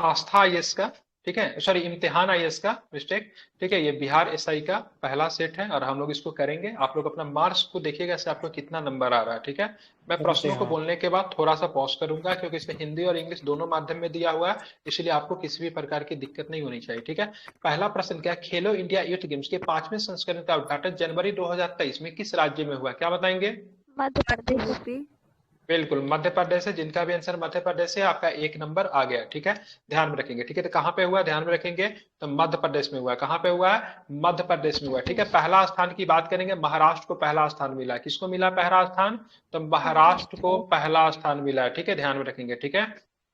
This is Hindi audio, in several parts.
आस्था आईएएस का, ठीक है, सॉरी इम्तिहान आईएएस का, मिस्टेक, ठीक है, ये बिहार एसआई का पहला सेट है और हम लोग इसको करेंगे। आप लोग अपना मार्क्स को देखिएगा इससे आपको कितना नंबर आ रहा है, ठीक है। मैं प्रश्नों को इम्तिहान। बोलने के बाद थोड़ा सा पॉज करूंगा क्योंकि इसमें हिंदी और इंग्लिश दोनों माध्यम में दिया हुआ है, इसलिए आपको किसी भी प्रकार की दिक्कत नहीं होनी चाहिए, ठीक है। पहला प्रश्न क्या है, खेलो इंडिया यूथ गेम्स के 5वें संस्करण का उद्घाटन जनवरी 2023 में किस राज्य में हुआ, क्या बताएंगे? मध्य प्रदेश। यूपी। बिल्कुल मध्य प्रदेश है, जिनका भी आंसर मध्य प्रदेश है आपका एक नंबर आ गया, ठीक है। ध्यान में रखेंगे, ठीक है, तो कहाँ पे हुआ ध्यान में रखेंगे, तो मध्य प्रदेश में हुआ है। कहाँ पे हुआ है? मध्य प्रदेश में हुआ है, ठीक है। पहला स्थान की बात करेंगे, महाराष्ट्र को पहला स्थान मिला है। किसको मिला पहला स्थान? तो महाराष्ट्र को पहला स्थान मिला है, ठीक है, ध्यान में रखेंगे, ठीक है।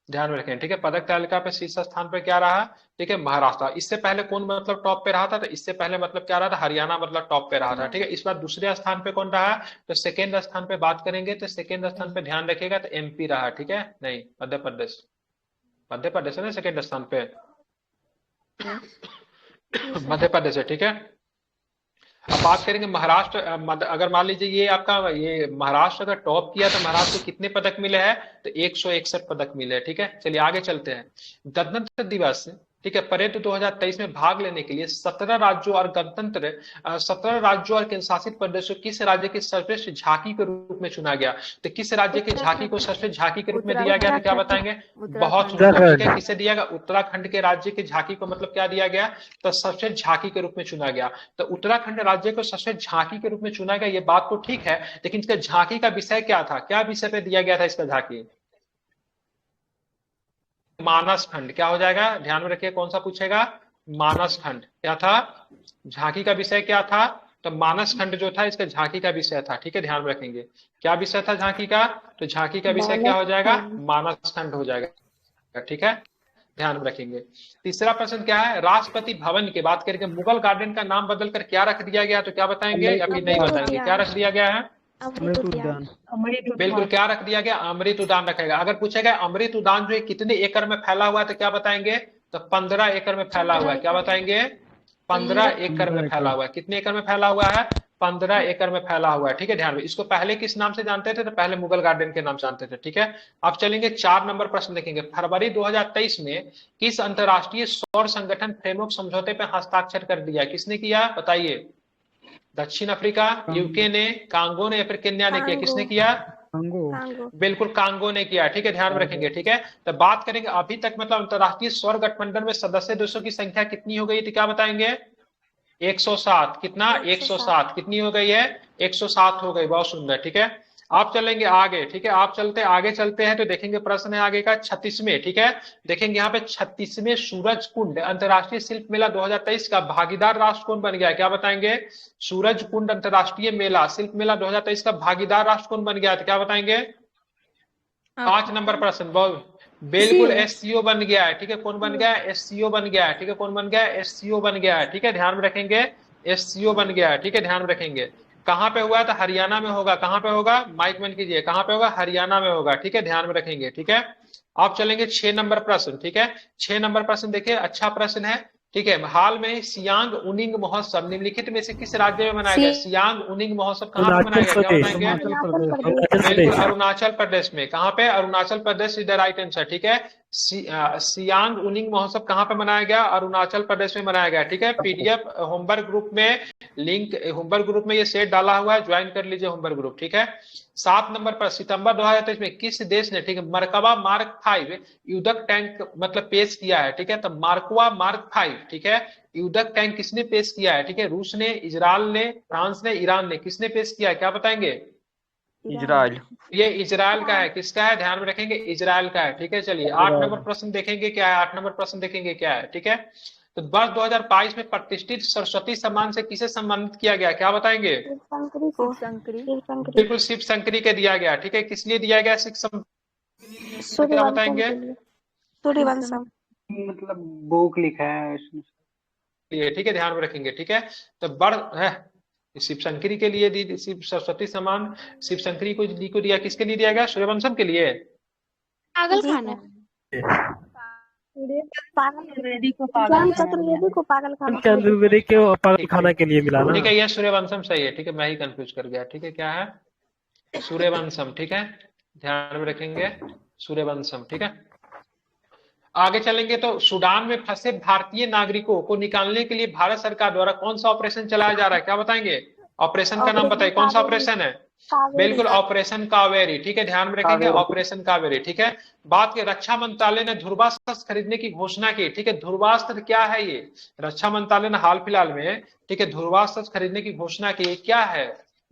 ध्यान में रखें, ठीक है। पदक तालिका पे शीर्ष स्थान पे क्या रहा? ठीक है, महाराष्ट्र। इससे पहले कौन मतलब टॉप पे रहा था? तो इससे पहले मतलब क्या रहा था? हरियाणा मतलब टॉप पे रहा था, ठीक है। इस बार दूसरे स्थान पे कौन रहा? तो सेकेंड स्थान पे बात करेंगे, तो सेकेंड स्थान पे ध्यान रखिएगा तो एमपी रहा, ठीक है, नहीं मध्य प्रदेश। मध्य प्रदेश है ना सेकेंड स्थान पे, मध्य प्रदेश है, ठीक है। अब बात करेंगे महाराष्ट्र, अगर मान लीजिए ये आपका ये महाराष्ट्र अगर टॉप किया तो महाराष्ट्र को कितने पदक मिले हैं? तो 161 पदक मिले हैं, ठीक है। चलिए आगे चलते हैं। गणतंत्र दिवस, ठीक है, परेड 2023 में भाग लेने के लिए 17 राज्यों और 17 राज्यों और केंद्र शासित प्रदेशों किस राज्य की सर्वश्रेष्ठ झांकी के रूप में चुना गया? तो किस राज्य की झांकी को सर्वश्रेष्ठ झांकी के रूप में दिया गया था, क्या बताएंगे? बहुत सुंदर, ठीक है। किसे दिया गया? उत्तराखंड के राज्य की झांकी को मतलब क्या दिया गया? तो सर्वश्रेष्ठ झांकी के रूप में चुना गया। तो उत्तराखंड राज्य को सर्वश्रेष्ठ झांकी के रूप में चुना गया, ये बात तो ठीक है, लेकिन इसका झांकी का विषय क्या था? क्या विषय पे दिया गया था इसका झांकी? मानस खंड। क्या हो जाएगा? ध्यान में रखिए, कौन सा पूछेगा? मानस खंड। क्या था? झांकी का विषय क्या था? तो मानस खंड जो था इसका झांकी का विषय था, ठीक है, ध्यान में रखेंगे। क्या विषय था झांकी का? तो झांकी का विषय क्या हो जाएगा? मानस खंड हो जाएगा, ठीक है, ध्यान में रखेंगे। तीसरा प्रश्न क्या है? राष्ट्रपति भवन की बात करके मुगल गार्डन का नाम बदलकर क्या रख दिया गया? तो क्या बताएंगे या फिर नहीं बताएंगे? क्या रख दिया गया है? अमृत उद्यान। बिल्कुल, क्या रख दिया गया? अमृत उद्यान रखेगा। अगर पूछेगा अमृत उद्यान जो है कितने एकड़ में फैला हुआ है तो क्या बताएंगे? तो 15 एकड़ में फैला हुआ है। क्या बताएंगे? 15 एकड़ में फैला हुआ है। कितने एकड़ में फैला हुआ है? 15 एकड़ में फैला हुआ है, ठीक है, ध्यान में। इसको पहले किस नाम से जानते थे? तो पहले मुगल गार्डन के नाम से जानते थे, ठीक है। अब चलेंगे 4 नंबर प्रश्न देखेंगे। फरवरी 2023 में किस अंतरराष्ट्रीय सौर संगठन फ्रेमवर्क समझौते पर हस्ताक्षर कर दिया? किसने किया बताइए? दक्षिण अफ्रीका, यूके ने, कांगो ने या फिर केन्या ने किया? किसने किया? कांगो। बिल्कुल कांगो ने किया, ठीक है, ध्यान में रखेंगे, ठीक है। तो बात करेंगे अभी तक मतलब अंतरराष्ट्रीय सौर गठबंधन में सदस्य देशों की संख्या कितनी हो गई थी, क्या बताएंगे? 107। कितना? 107। कितनी हो गई है? 107 हो गई, बहुत सुंदर, ठीक है। आप चलेंगे आगे, ठीक है, आप आगे चलते हैं तो देखेंगे प्रश्न है आगे का 36वें, ठीक है। देखेंगे यहाँ पे 36वें सूरज कुंड अंतरराष्ट्रीय शिल्प मेला 2023 का भागीदार राष्ट्र कौन बन गया? क्या बताएंगे? सूरज कुंड अंतरराष्ट्रीय मेला शिल्प मेला 2023 का भागीदार राष्ट्र कौन बन गया? तो क्या बताएंगे? 5 नंबर प्रश्न, बहुत बिल्कुल एससीओ बन गया है, ठीक है। कौन बन गया है? एससीओ बन गया है, ठीक है। कौन बन गया है? एससीओ बन गया है, ठीक है, ध्यान में रखेंगे। एससीओ बन गया है, ठीक है, ध्यान में रखेंगे। कहां पे हुआ? तो हरियाणा में होगा। कहां पे होगा? माइक बंद कीजिए। कहां पे होगा? हरियाणा में होगा, ठीक है, ध्यान में रखेंगे, ठीक है। आप चलेंगे 6 नंबर प्रश्न, ठीक है। 6 नंबर प्रश्न देखिए, अच्छा प्रश्न है, ठीक है। हाल में सियांग उनिंग महोत्सव निम्नलिखित में से किस राज्य में मनाया गया? सियांग उनिंग महोत्सव कहाँ पे मनाया गया? क्या बताएंगे? बिल्कुल अरुणाचल प्रदेश में। कहाँ पे? Arunachal Pradesh is the right answer, ठीक है। सियांग उनिंग महोत्सव कहाँ पे मनाया गया? अरुणाचल प्रदेश में मनाया गया, ठीक है। पीडीएफ होमवर्क ग्रुप में लिंक, होमवर्क ग्रुप में ये सेट डाला हुआ है, ज्वाइन कर लीजिए होमवर्क ग्रुप, ठीक है। 7 नंबर पर सितंबर 2023 में किस देश ने, ठीक है, मरकबा मार्क 5 युद्धक टैंक मतलब पेश किया है, ठीक है। तो मार्कवा मार्क 5, ठीक है, युद्धक टैंक किसने पेश किया है? ठीक है, रूस ने, इजराइल ने, फ्रांस ने, ईरान ने, किसने पेश किया है? क्या बताएंगे? इजराइल। ये इजराइल का है। किसका है? ध्यान में रखेंगे, इजराइल का है, ठीक है। चलिए 8 नंबर प्रश्न देखेंगे क्या है। 8 नंबर प्रश्न देखेंगे क्या है, ठीक है। तो वर्ष 2022 में प्रतिष्ठित सरस्वती सम्मान से किसे सम्मानित किया गया? क्या बताएंगे? बिल्कुल शिव शंकरी के दिया गया, ठीक है। किस लिए दिया गया शिव? क्या बताएंगे? सूर्यवंशम। मतलब बुक लिखा है इसमें, ठीक है, ध्यान में रखेंगे, ठीक है। तो बड़ है शिव शंकरी के लिए दी, शिव सरस्वती सम्मान शिव शंकरी को दिया। किसके लिए दिया गया? सूर्यवंशम के लिए। पागल खाना। चतुर्वेदी को पागल खाना के लिए मिला ना। ठीक है, यह सूर्यवंशम सही है, ठीक है, मैं ही कंफ्यूज कर गया, ठीक है। क्या है? सूर्यवंशम, ठीक है, ध्यान में रखेंगे, सूर्यवंशम, ठीक है। आगे चलेंगे तो सूडान में फंसे भारतीय नागरिकों को निकालने के लिए भारत सरकार द्वारा कौन सा ऑपरेशन चलाया जा रहा है, क्या बताएंगे? ऑपरेशन का नाम बताइए, कौन सा ऑपरेशन है? कावेरी। बिल्कुल, ऑपरेशन कावेरी। ठीक है, ध्यान में रखेंगे, ऑपरेशन कावेरी। ठीक है, बात की रक्षा मंत्रालय ने ध्रुवास्त्र खरीदने की घोषणा की। ठीक है, ध्रुवास्त्र क्या है ये? रक्षा मंत्रालय ने हाल फिलहाल में, ठीक है, ध्रुवास्त्र खरीदने की घोषणा की। क्या है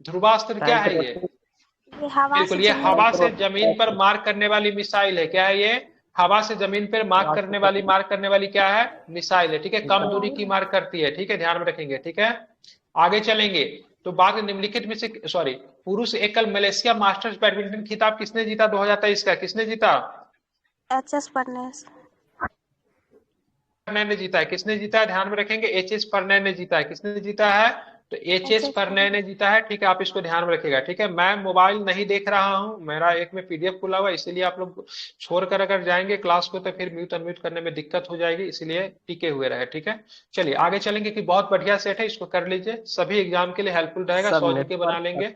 ध्रुवास्त्र, क्या है ये? ये हवा से बिल्कुल, ये जमीन हवा से जमीन पर मार करने वाली मिसाइल है। क्या है ये? हवा से जमीन पर मार करने वाली क्या है? मिसाइल है। ठीक है, कम दूरी की मार करती है। ठीक है, ध्यान में रखेंगे। ठीक है, आगे चलेंगे तो बात निम्नलिखित में से, सॉरी, पुरुष एकल मलेशिया मास्टर्स बैडमिंटन खिताब किसने जीता 2023 का? किसने जीता? एचएस पढ़ने से। परनय ने जीता है। किसने जीता है? ध्यान में रखेंगे, एच.एस. परनय ने जीता है। किसने जीता है? तो एच.एस. परनय ने जीता है। ठीक है, आप इसको ध्यान में रखिएगा। ठीक है, मैं मोबाइल नहीं देख रहा हूं, मेरा एक में पीडीएफ खुला हुआ है, इसीलिए आप लोग छोड़कर अगर जाएंगे क्लास को तो फिर म्यूट अनम्यूट करने में दिक्कत हो जाएगी, इसलिए टिके हुए रहे। ठीक है, चलिए आगे चलेंगे कि बहुत बढ़िया सेट है, इसको कर लीजिए, सभी एग्जाम के लिए हेल्पफुल रहेगा, 100 के बना लेंगे।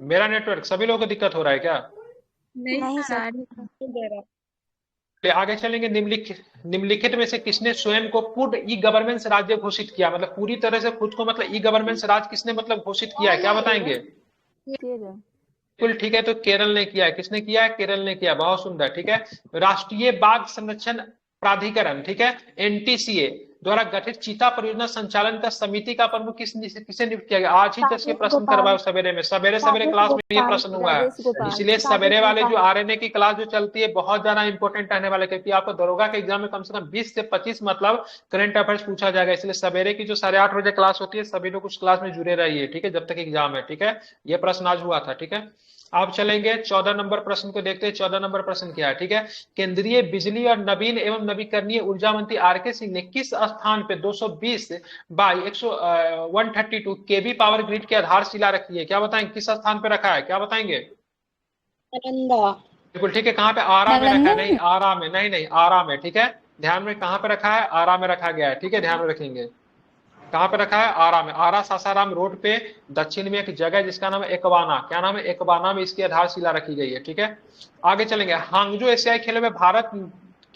मेरा नेटवर्क सभी लोगों को दिक्कत हो रहा है क्या? नहीं सर। आगे चलेंगे, निम्नलिखित में से किसने स्वयं को पूर्ण ई गवर्नेंस राज्य घोषित किया? मतलब पूरी तरह से खुद को, मतलब ई गवर्नेंस राज्य किसने मतलब घोषित किया है, क्या बताएंगे? बिल्कुल ठीक है, तो केरल ने किया है। किसने किया है? केरल ने किया। बहुत सुंदर। ठीक है, राष्ट्रीय बाघ संरक्षण प्राधिकरण, ठीक है, एनटीसीए द्वारा गठित चीता परियोजना संचालन का समिति का प्रमुख किसे नियुक्त किया गया? आज ही जैसे प्रश्न करवाओ सवेरे में, सवेरे क्लास में ये प्रश्न हुआ है, इसलिए सवेरे वाले जो आरएनए की क्लास जो चलती है बहुत ज्यादा इंपॉर्टेंट रहने वाले, क्योंकि आपको दरोगा के एग्जाम में कम से कम 20 से 25 मतलब करंट अफेयर्स पूछा जाएगा, इसलिए सवेरे की जो 8:30 बजे क्लास होती है सभी लोग उस क्लास में जुड़े रहिए। ठीक है, जब तक एग्जाम है। ठीक है, ये प्रश्न आज हुआ था। ठीक है, आप चलेंगे 14 नंबर प्रश्न को देखते हैं। 14 नंबर प्रश्न क्या है? ठीक है, केंद्रीय बिजली और नवीन एवं नवीकरणीय ऊर्जा मंत्री आर.के. सिंह ने किस स्थान पे 220 बाई 132 केवी पावर ग्रिड की आधारशिला रखी है? क्या बताएंगे, किस स्थान पे रखा है, क्या बताएंगे? बिल्कुल ठीक है, कहाँ पे? आरा में रखा है। नहीं, आरा में नहीं, नहीं आरा में। ठीक है, ध्यान में, कहाँ पे रखा है? आरा में रखा गया है। ठीक है, ध्यान में रखेंगे, कहाँ पे रखा है? आरा में। आरा सासाराम रोड पे दक्षिण में एक जगह जिसका नाम है एकबाना। क्या नाम है? एकबाना में इसकी आधारशिला रखी गई है। ठीक है, आगे चलेंगे। हांगजो एशियाई खेलों में भारत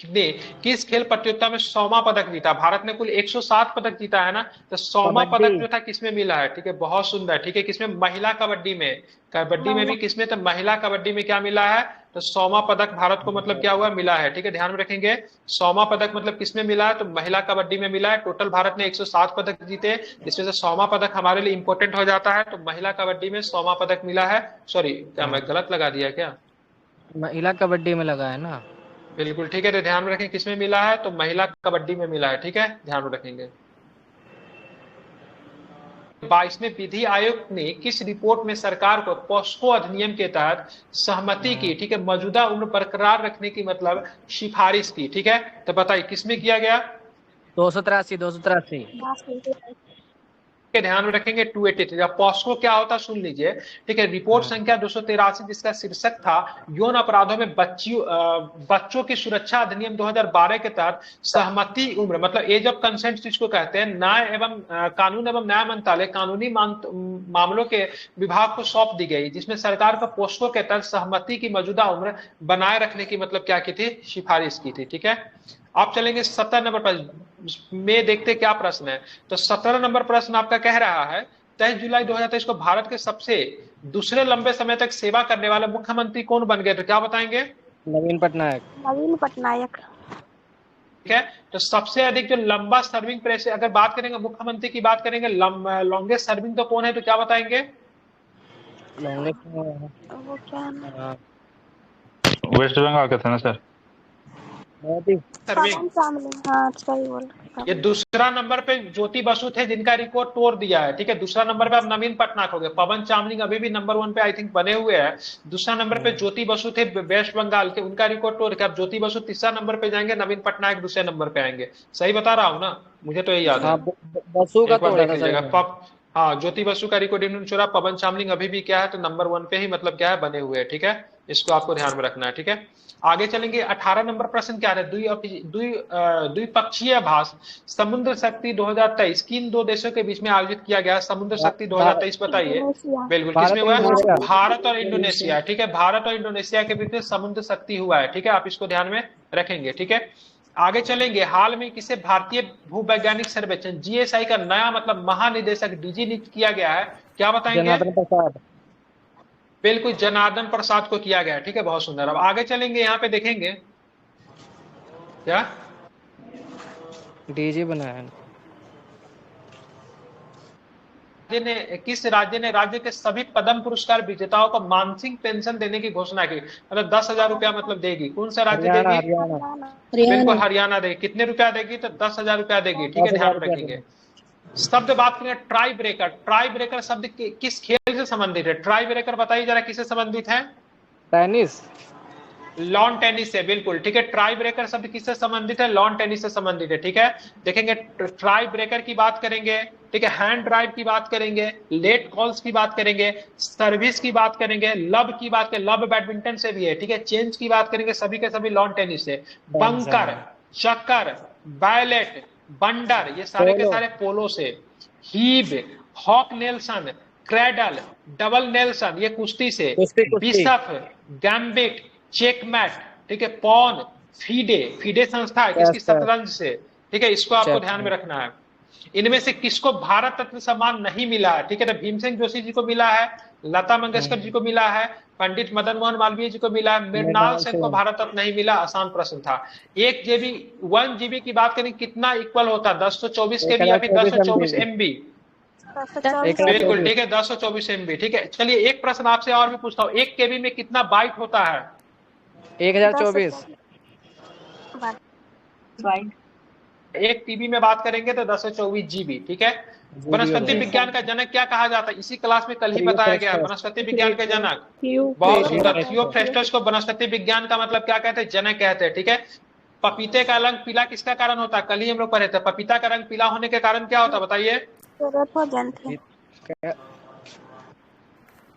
ने किस खेल प्रतियोगिता में 100वां पदक जीता? भारत ने कुल 107 पदक जीता है ना, तो 100वां पदक जो था किसमें मिला है? ठीक है, बहुत सुंदर। ठीक है, किसमें? महिला कबड्डी में। कबड्डी में भी किसमें? तो महिला कबड्डी में क्या मिला है? तो 100वां पदक भारत को मतलब क्या हुआ? मिला है। ठीक है, ध्यान में रखेंगे, 100वां पदक मतलब किसमें मिला है? तो महिला कबड्डी में मिला है। टोटल भारत ने 107 पदक जीते, इसमें से 100वां पदक हमारे लिए इंपॉर्टेंट हो जाता है, तो महिला कबड्डी में 100वां पदक मिला है। सॉरी, क्या मैं गलत लगा दिया क्या? महिला कबड्डी में लगा है ना? बिल्कुल ठीक है, तो ध्यान में रखें किसमें मिला है? तो महिला कबड्डी में मिला है। ठीक है, ध्यान में रखेंगे। 22वें विधि आयोग ने किस रिपोर्ट में सरकार को पॉस्को अधिनियम के तहत सहमति की, ठीक है, मौजूदा उम्र बरकरार रखने की मतलब सिफारिश की? ठीक है, तो बताइए किसमें किया गया? 283। के ध्यान में रखेंगे 283। अब पॉस्को क्या होता है सुन लीजिए। ठीक है, रिपोर्ट संख्या 283 जिसका शीर्षक था यौन अपराधों में बच्चों की सुरक्षा अधिनियम 2012 के तहत सहमति उम्र मतलब एज ऑफ कंसेंट जिसको कहते हैं, न्याय एवं कानून एवं न्याय मंत्रालय कानूनी मामलों के विभाग को सौंप दी गई, जिसमें सरकार को पॉस्को के तहत सहमति की मौजूदा उम्र बनाए रखने की मतलब क्या की थी? सिफारिश की थी। ठीक है, आप चलेंगे 17 नंबर प्रश्न में, देखते क्या प्रश्न है। तो 17 नंबर प्रश्न आपका कह रहा है 23 जुलाई 2023 को भारत के सबसे दूसरे लंबे समय तक सेवा करने वाले मुख्यमंत्री कौन बन गए? तो क्या बताएंगे? नवीन पटनायक। ठीक है, तो सबसे अधिक जो लंबा सर्विंग प्रेसिडेंट, अगर बात करेंगे मुख्यमंत्री की बात करेंगे, लॉन्गेस्ट सर्विंग तो कौन है? तो क्या बताएंगे? वेस्ट बंगाल का था ना सर? ये दूसरा नंबर पे ज्योति बसु थे जिनका रिकॉर्ड तोड़ दिया है। ठीक है, दूसरा नंबर पे अब नवीन पटनायक हो गए। पवन चामलिंग अभी भी नंबर 1 पे आई थिंक बने हुए हैं। दूसरा नंबर पे ज्योति बसु थे वेस्ट बंगाल के, उनका रिकॉर्ड तोड़ के अब ज्योति बसु तीसरा नंबर पे जाएंगे, नवीन पटनायक दूसरे नंबर पे आएंगे। सही बता रहा हूँ ना? मुझे तो यही याद है। बसु का तोड़ा था। हाँ, ज्योति बसु का रिको चोरा, पवन चामलिंग अभी भी क्या है तो नंबर 1 पे ही मतलब क्या है बने हुए हैं, ठीक है। इसको आपको ध्यान में रखना है, ठीक है। आगे चलेंगे, 18 नंबर प्रश्न क्या है, द्विपक्षीय अभ्यास समुद्र शक्ति 2023 किन दो देशों के बीच में आयोजित किया गया? समुद्र शक्ति 2023 बताइए। इंडोनेशिया। बिल्कुल, भारत किसमें हुआ है? इंडोनेशिया। भारत और इंडोनेशिया, ठीक है। भारत और इंडोनेशिया के बीच में समुद्र शक्ति हुआ है, ठीक है। आप इसको ध्यान में रखेंगे, ठीक है। आगे चलेंगे, हाल में किसे भारतीय भूवैज्ञानिक सर्वेक्षण जीएसआई का नया मतलब महानिदेशक डीजी नियुक्त किया गया है? क्या बताएंगे? जनार्दन प्रसाद। बिल्कुल, जनार्दन प्रसाद को किया गया है, ठीक है। बहुत सुंदर। अब आगे चलेंगे, यहाँ पे देखेंगे क्या डीजी बनाया है। किस राज्य ने राज्य के सभी पद्म पुरस्कार विजेताओं को मानसिक पेंशन देने की घोषणा की? मतलब 10,000 रुपया मतलब देगी। कौन सा राज्य हरियाणा देगी? हरियाणा। बिल्कुल, हरियाणा देगी। कितने रुपया देगी? तो 10,000 रुपया देगी, ठीक है। 10,000 ध्यान रुपया रखेंगे। शब्द बात करें, ट्राई ब्रेकर। ट्राई ब्रेकर शब्द किस खेल से संबंधित है? ट्राई ब्रेकर बताइए जरा, किससे संबंधित है? टेनिस। लॉन टेनिस से, बिल्कुल, ठीक है। ट्राई ब्रेकर शब्द किससे संबंधित है? लॉन टेनिस से संबंधित है, ठीक है। देखेंगे, ट्राई ब्रेकर की बात करेंगे, ठीक है। हैंड ड्राइव की बात करेंगे, लेट कॉल्स की बात करेंगे, सर्विस की बात करेंगे, लब की बात करेंगे, लब बैडमिंटन से भी है, ठीक है। चेंज की बात करेंगे, सभी के सभी लॉन टेनिस से। बंकर, चक्कर, बैलेट, बंडर, ये सारे के सारे पोलो से। हीब, half nelson, cradle, double nelson, ये कुश्ती से। बिशप, गैम्बिट, चेकमैट, ठीक है। पॉन, फीडे, फीडे संस्था है किसकी? शतरंज से, ठीक है। इसको आपको ध्यान में रखना है। इनमें से किसको भारत रत्न सम्मान नहीं मिला है? ठीक है, तो भीमसेन जोशी जी को मिला है, लता मंगेशकर जी को मिला है, पंडित मदन मोहन मालवीय जी को मिला है, मृणाल सेन को भारत रत्न नहीं मिला। आसान प्रश्न था। 1 जीबी की बात करें, कितना इक्वल होता है? 1024 के बी या फिर 1024 MB? बिल्कुल, ठीक है, 1024 MB, ठीक है। चलिए, एक प्रश्न आपसे और भी पूछता हूँ, 1 KB में कितना बाइट होता है? 1024। 1 TB में बात करेंगे तो 1024 GB, ठीक है। वनस्पति विज्ञान का जनक क्या कहा जाता है? इसी क्लास में कल ही बताया गया है, वनस्पति विज्ञान के जनक। बहुत सुंदर। थियोफ्रेस्टस को वनस्पति विज्ञान का मतलब क्या कहते हैं? जनक कहते हैं, ठीक है। पपीते का रंग पीला किसका कारण होता है? कल ही हम लोग पढ़े थे। पपीता का रंग पीला होने के कारण क्या होता है, बताइए?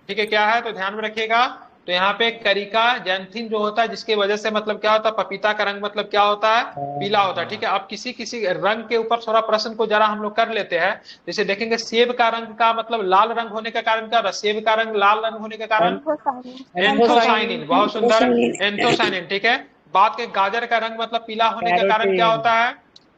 ठीक है, क्या है तो ध्यान में रखिएगा। तो यहाँ पे करिका जैंथिन जो होता है, जिसकी वजह से मतलब क्या होता है, पपीता का रंग मतलब क्या होता है? पीला होता है, ठीक है। अब किसी किसी रंग के ऊपर थोड़ा प्रश्न को जरा हम लोग कर लेते हैं। जैसे देखेंगे, सेब का रंग का मतलब लाल रंग होने का कारण क्या होता है? सेब का रंग लाल रंग होने के कारण एंथोसाइनिन। बहुत सुंदर, एंथोसाइनिन, ठीक है। बात के गाजर का रंग मतलब पीला होने का कारण क्या होता है?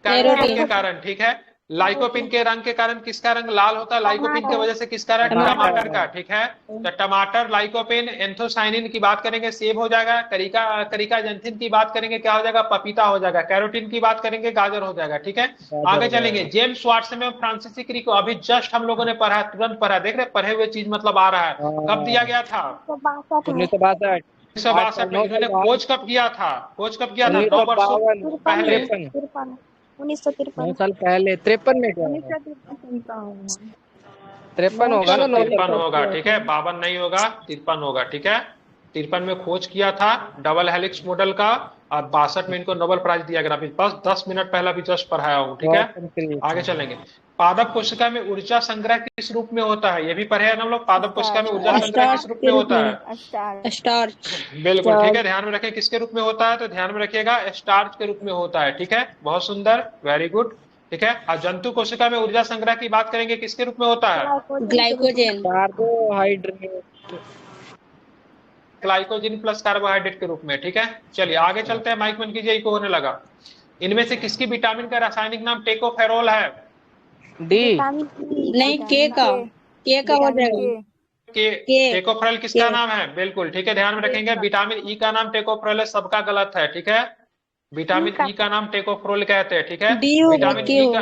कैरोटीन के कारण, ठीक है। लाइकोपिन के रंग के कारण किसका रंग लाल होता है? लाइकोपिन की वजह से किसका रंग? टमाटर का, ठीक है। तो टमाटर, लाइकोपिन, एंथोसाइनिन की बात करेंगे, सेब हो जाएगा। करिका जैंथिन की बात करेंगे, क्या हो जाएगा? पपीता हो जाएगा। कैरोटीन की बात करेंगे, गाजर हो जाएगा, ठीक है। आगे चलेंगे, जेम्स वाटसन में फ्रांसिस क्रिक को अभी जस्ट हम लोगों ने पढ़ा, तुरंत पढ़ा, देख रहे पढ़े हुए चीज मतलब आ रहा है। कब दिया गया था? 1962। 1962 में। इन्होंने खोज कब किया था? खोज कब किया था? 9 वर्षों पहले। 9 साल पहले। 53 में क्या? 53 होगा ना? 53 होगा, ठीक है। 52 नहीं होगा, 53 होगा, ठीक है। 53 में खोज किया था डबल हेलिक्स मॉडल का, और 62 में इनको नोबेल प्राइज दिया गया। बस 10 मिनट पहला भी जस्ट पढ़ाया हूँ, ठीक है। आगे चलेंगे, पादप कोशिका में ऊर्जा संग्रह किस रूप में होता है? ये भी पढ़े हैं हम लोग। पादप कोशिका में ऊर्जा संग्रह किस रूप में होता है? स्टार्च। बिल्कुल, ठीक है। ध्यान में रखें, किसके रूप में होता है? तो ध्यान में रखिएगा, स्टार्च के रूप में होता है, ठीक है। बहुत सुंदर, वेरी गुड, ठीक है। और जंतु कोशिका में ऊर्जा संग्रह की बात करेंगे, किसके रूप में होता है? Glycogen. Carbohydrate. Glycogen plus carbohydrate के रूप में, ठीक है। चलिए आगे चलते हैं, माइक बंद कीजिए, इको होने लगा। इनमें से किसकी विटामिन का रासायनिक नाम टेकोफेरोल है? डी। नहीं, के का हो जाएगा। टेकोफेरोल किसका नाम है? बिल्कुल, ठीक है। ध्यान में रखेंगे, विटामिन ई का नाम टेकोफेरोल है, सबका गलत है, ठीक है। विटामिन ई का नाम टेकोफेरोल कहते हैं, ठीक है। विटामिन ई का,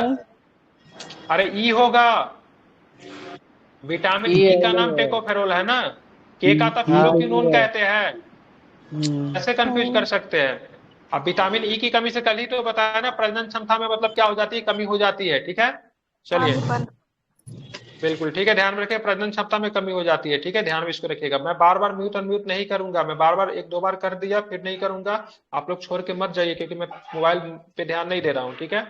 अरे ई होगा, विटामिन ई का नाम टेकोफेरोल है ना। के का तो फिनोक्विनोन कहते हैं, ऐसे कंफ्यूज कर सकते हैं। अब विटामिन ई की कमी से कल ही तो बताया ना, प्रजनन क्षमता में मतलब क्या हो जाती है? कमी हो जाती है, ठीक है। चलिए, बिल्कुल, ठीक है। ध्यान में रखिए, प्रजनन क्षमता में कमी हो जाती है, ठीक है। ध्यान में इसको रखिएगा। मैं बार बार म्यूट अनम्यूट नहीं करूंगा, मैं बार बार 1-2 बार कर दिया फिर नहीं करूंगा। आप लोग छोड़ के मत जाइए, क्योंकि मैं मोबाइल पे ध्यान नहीं दे रहा हूँ, ठीक है।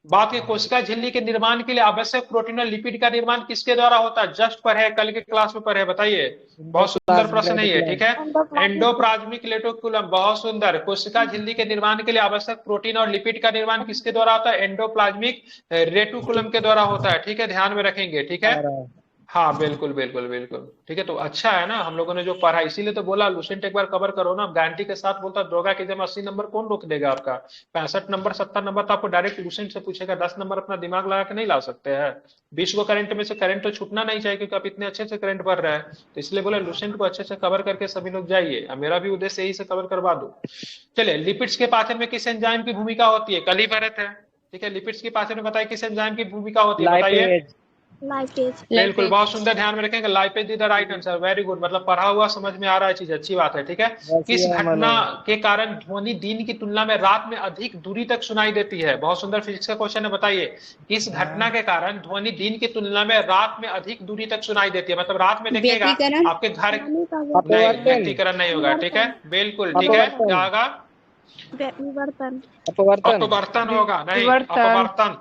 बात की कोशिका झिल्ली के निर्माण के लिए आवश्यक प्रोटीन और लिपिड का निर्माण किसके द्वारा होता है? जस्ट पर है, कल के क्लास में पढ़े, बताइए। बहुत सुंदर प्रश्न है ये, ठीक है। एंडोप्लाज्मिक रेटिकुलम, बहुत सुंदर। कोशिका झिल्ली के निर्माण के लिए आवश्यक प्रोटीन और लिपिड का निर्माण किसके द्वारा होता है? एंडोप्लाज्मिक रेटिकुलम के द्वारा होता है, ठीक है, ध्यान में रखेंगे, ठीक है। हाँ बिल्कुल बिल्कुल बिल्कुल, ठीक है। तो अच्छा है ना, हम लोगों ने जो पढ़ा, इसीलिए तो बोला लुसेंट एक बार कवर करो ना। गारंटी के साथ बोलता दरोगा की एग्जाम 80 नंबर कौन रोक देगा आपका? 65 नंबर 70 नंबर तो आपको डायरेक्ट लुसेंट से पूछेगा। 10 नंबर अपना दिमाग लगा के नहीं ला सकते हैं। 20 को करंट में से करंट तो छूटना नहीं चाहिए, क्योंकि आप इतने अच्छे से करंट भर रहे हैं। तो इसलिए बोले लुसेंट को अच्छे से कवर करके सभी लोग जाइए। मेरा भी उद्देश्य यही से कवर करवा दो। चलिए, लिपिड्स के पाचन में किस एंजाइम की भूमिका होती है? कल ही भरे थे, ठीक है। लिपिड्स के पाचन में बताइए किस एंजाइम की भूमिका होती है, बताइए। लाइपेज। बिल्कुल, बहुत सुंदर, ध्यान में रखेंगे। Lipase is the right answer, very good. मतलब पढ़ा हुआ समझ में आ रहा है चीज, अच्छी बात है, ठीक है। किस घटना के कारण ध्वनि दिन की तुलना में रात में अधिक दूरी तक सुनाई देती है? बहुत सुंदर फिजिक्स का क्वेश्चन है, बताइए। किस घटना के कारण ध्वनि दिन की तुलना में रात में अधिक दूरी तक सुनाई देती है? मतलब रात में देखिएगा आपके घर, नहीं, व्यक्तिकरण नहीं होगा, ठीक है, बिल्कुल, ठीक है। क्या होगा? अपवर्तन होगा, नहीं, अपवर्तन।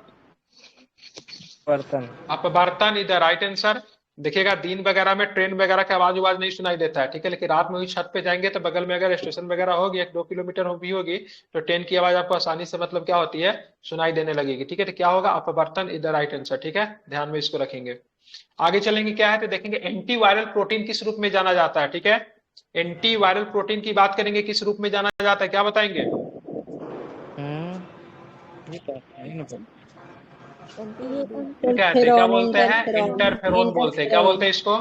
अपवर्तन इज द राइट आंसर। देखिएगा, दिन वगैरह में ट्रेन वगैरह का आवाज नहीं सुनाई देता है, ठीक है। लेकिन रात में भी छत पे जाएंगे तो बगल में अगर स्टेशन वगैरह होगी, 1-2 किलोमीटर भी होगी, तो ट्रेन की आवाज आपको आसानी से मतलब क्या होती है, सुनाई देने लगेगी, ठीक है। तो क्या होगा? अपवर्तन इज द राइट आंसर, ठीक है। ध्यान में इसको रखेंगे। आगे चलेंगे, क्या है तो देखेंगे एंटीवायरल प्रोटीन किस रूप में जाना जाता है, ठीक है। एंटीवायरल प्रोटीन की बात करेंगे, किस रूप में जाना जाता है, क्या बताएंगे? क्या बोलते हैं? इंटरफेरोन बोलते हैं। क्या बोलते हैं इसको?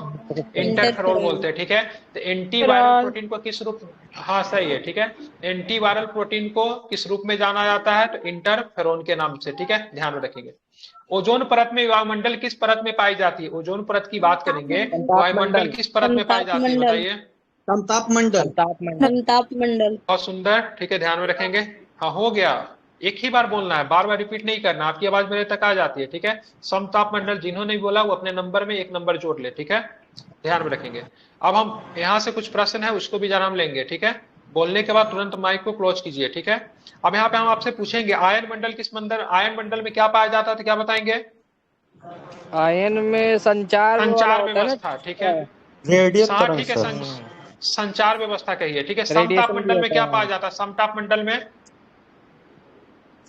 इंटरफेरोन बोलते हैं, ठीक है। तो एंटीवायरल प्रोटीन को किस रूप, हाँ सही है, ठीक है। एंटीवायरल प्रोटीन को किस रूप में जाना जाता है? तो इंटरफेरोन के नाम से, ठीक है, ध्यान में रखेंगे। ओजोन परत में वायुमंडल किस परत में पाई जाती है? ओजोन परत की बात करेंगे, वायुमंडल किस परत में पाई जाती है, बताइए। समतापमंडल। बहुत सुंदर, ठीक है, ध्यान में रखेंगे। हाँ, हो गया। एक ही बार बोलना है, बार बार रिपीट नहीं करना, आपकी आवाज मेरे तक आ जाती है, ठीक है। समतापमंडल, जिन्होंने बोला वो अपने नंबर में 1 नंबर जोड़ ले, ठीक है, ध्यान में रखेंगे। अब हम यहाँ से कुछ प्रश्न है उसको भी जरा हम लेंगे, ठीक है। बोलने के बाद तुरंत माइक को क्लोज कीजिए, ठीक है। अब यहाँ पे हम आपसे पूछेंगे आयन मंडल किस मंडल, आयन मंडल में क्या पाया जाता है, क्या बताएंगे? आयन में संचार व्यवस्था, ठीक है, ठीक है, संचार व्यवस्था कहिए, ठीक है। समताप मंडल में क्या पाया जाता है? समताप मंडल में,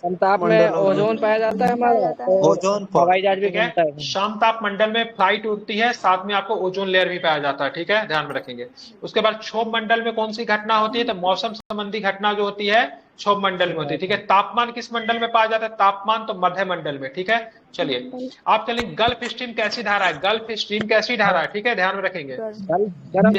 समताप में ओजोन पाया जाता है हमारा, ओजोन हवाई जहाज भी घूमता है। समताप मंडल में फ्लाइट उड़ती है, साथ में आपको ओजोन लेयर भी पाया जाता है, ठीक है, ध्यान में रखेंगे। उसके बाद क्षोभ मंडल में कौन सी घटना होती है? तो मौसम संबंधी घटना जो होती है क्षोभ मंडल में होती है, ठीक है। तापमान किस मंडल में पाया जाता है? तापमान तो मध्य मंडल में, ठीक है। चलिए, आप चलिए, गल्फ स्ट्रीम कैसी धारा है? गल्फ स्ट्रीम कैसी धारा है, ठीक है, ध्यान में रखेंगे।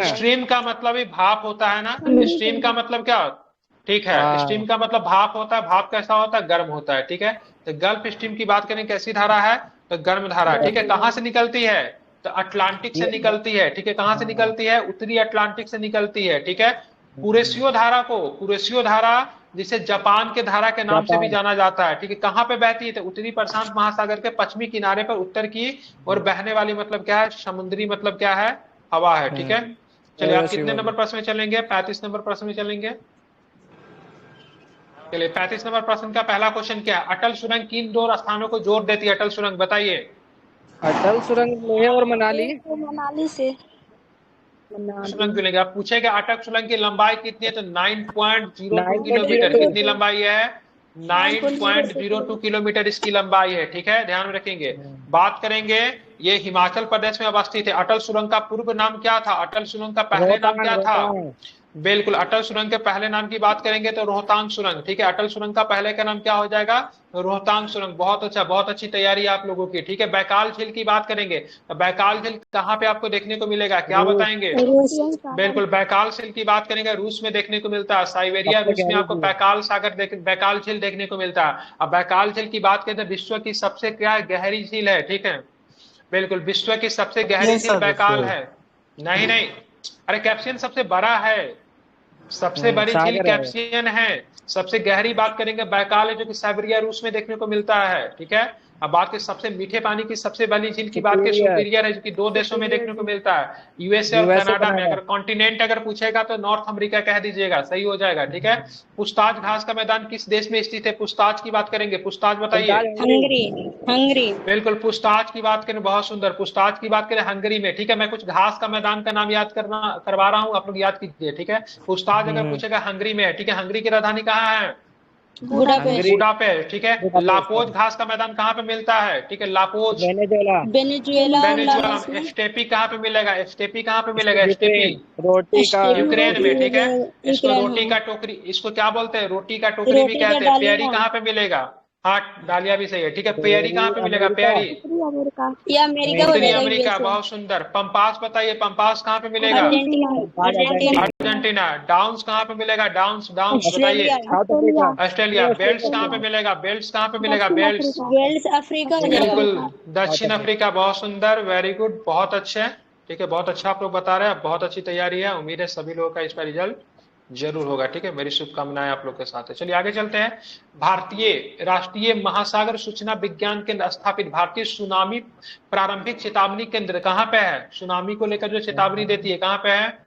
स्ट्रीम का मतलब ही भाप होता है ना, स्ट्रीम का मतलब क्या, ठीक है, स्ट्रीम का मतलब भाप होता है। भाप कैसा होता है? गर्म होता है, ठीक है। तो गल्फ स्ट्रीम की बात करें, कैसी धारा है? तो गर्म धारा, ठीक है। कहां से निकलती है? तो अटलांटिक से निकलती है, ठीक है। कहां से निकलती है? उत्तरी अटलांटिक से निकलती है, ठीक है। कुरेशियो धारा को, कुरेशियो धारा जिसे जापान के धारा के नाम से भी जाना जाता है, ठीक है, कहां पे बहती है? तो उत्तरी प्रशांत महासागर के पश्चिमी किनारे पर उत्तर की और बहने वाली, मतलब क्या है, समुद्री, मतलब क्या है, हवा है, ठीक है। चलिए, आप कितने नंबर प्रश्न में चलेंगे? 35 नंबर प्रश्न में चलेंगे। चलिए, 35 नंबर प्रश्न का पहला क्वेश्चन क्या है? अटल सुरंग किन 2 स्थानों को जोड़ देती है? अटल सुरंग, बताइए। अटल सुरंग लेह और मनाली। मनाली से सुरंग मिलेगा। आप पूछेगा अटल सुरंग की लंबाई कितनी है? तो 9.02 किलोमीटर। कितनी लंबाई है? 9.02 किलोमीटर इसकी लंबाई है, ठीक है, ध्यान में रखेंगे। बात करेंगे, ये हिमाचल प्रदेश में अवस्थित है। अटल सुरंग का पूर्व नाम क्या था? अटल सुरंग का पहले नाम क्या था? बिल्कुल, अटल सुरंग के पहले नाम की बात करेंगे तो रोहतांग सुरंग, ठीक है। अटल सुरंग का पहले का नाम क्या हो जाएगा? रोहतांग सुरंग। बहुत अच्छा, बहुत अच्छी तैयारी आप लोगों की, ठीक है। बैकाल झील की बात करेंगे तो बैकाल झील कहाँ पे आपको देखने को मिलेगा, क्या बताएंगे? बिल्कुल, बैकाल झील की बात करेंगे, रूस में देखने को मिलता है। साइबेरिया रूस में आपको बैकाल सागर बैकाल झील देखने को मिलता है। अब बैकाल झील की बात करें तो विश्व की सबसे क्या गहरी झील है, ठीक है। बिल्कुल, विश्व की सबसे गहरी झील बैकाल है। नहीं नहीं, अरे कैप्सियन सबसे बड़ा है, सबसे बड़ी झील कैप्सियन है। सबसे गहरी बात करेंगे बैकाल है, जो कि साइबेरिया रूस में देखने को मिलता है, ठीक है। अब बात करें सबसे मीठे पानी की सबसे बड़ी झील की बात करें, सुपीरियर है, जो कि 2 देशों में देखने को मिलता है, यूएसए और कनाडा में। अगर कॉन्टिनेंट अगर पूछेगा तो नॉर्थ अमेरिका कह दीजिएगा, सही हो जाएगा। ठीक है, पूछताछ घास का मैदान किस देश में स्थित है? पूछताछ की बात करेंगे, पूछताछ बताइए। हंगरी। हंगरी। बिल्कुल, पूछताछ की बात करें, बहुत सुंदर, पूछताछ की बात करें हंगरी में। ठीक है, मैं कुछ घास का मैदान का नाम याद करवा रहा हूँ, आप लोग याद कीजिए। ठीक है, पूछताछ अगर पूछेगा हंगरी में है। ठीक है, हंगरी की राजधानी कहाँ है? बुडापेस्ट। ठीक है, लापोज घास का मैदान कहाँ पे मिलता है? ठीक है, लापोज वेनेजुएला। स्टेपी कहाँ पे मिलेगा? स्टेपी कहाँ पे मिलेगा? स्टेपी रोटी का यूक्रेन में। ठीक है, इसको रोटी का टोकरी, इसको क्या बोलते हैं? रोटी का टोकरी भी कहते हैं। पेरी कहाँ पे मिलेगा? हाँ, डालिया भी सही है। ठीक है, पेरी कहाँ पे मिलेगा? पेरी ये अमेरिका हो उत्तरी जाएगा। अमेरिका, बहुत सुंदर। पंपास बताइए, पंपास कहाँ पे मिलेगा? अर्जेंटीना। अर्जेंटीना। डाउन्स कहाँ पे मिलेगा? डाउन्स बताइए। ऑस्ट्रेलिया। बेल्ट्स कहाँ पे मिलेगा? बेल्ट्स कहाँ पे मिलेगा? बेल्ट्स वेल्स अफ्रीका हो जाएगा। बिल्कुल, दक्षिण अफ्रीका, बहुत सुंदर, वेरी गुड, बहुत अच्छे। ठीक है, बहुत अच्छा आप लोग बता रहे हैं, बहुत अच्छी तैयारी है। उम्मीद है सभी लोगों का इस पर रिजल्ट जरूर होगा। ठीक है, मेरी शुभकामनाएं आप लोग के साथ है। चलिए आगे चलते हैं। भारतीय राष्ट्रीय महासागर सूचना विज्ञान केंद्र स्थापित भारतीय सुनामी प्रारंभिक चेतावनी केंद्र कहाँ पे है? सुनामी को लेकर जो चेतावनी देती है कहाँ पे है?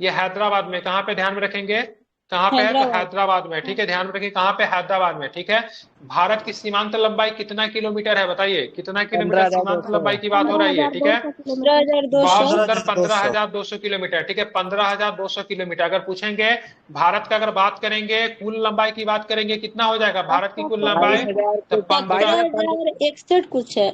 ये हैदराबाद में। कहाँ पे? ध्यान में रखेंगे, कहाँ पे है? तो हैदराबाद में। ठीक है, ध्यान में रखिए, कहाँ पे? हैदराबाद में। ठीक है, भारत की सीमांत लंबाई कितना किलोमीटर है? बताइए, कितना किलोमीटर सीमांत लंबाई की बात हो रही है? ठीक है, बहुत सुंदर, 15,200 किलोमीटर। ठीक है, 15,200 किलोमीटर। अगर पूछेंगे भारत का, अगर बात करेंगे कुल लंबाई की बात करेंगे, कितना हो जाएगा भारत की कुल लंबाई? तो 15,061 कुछ है।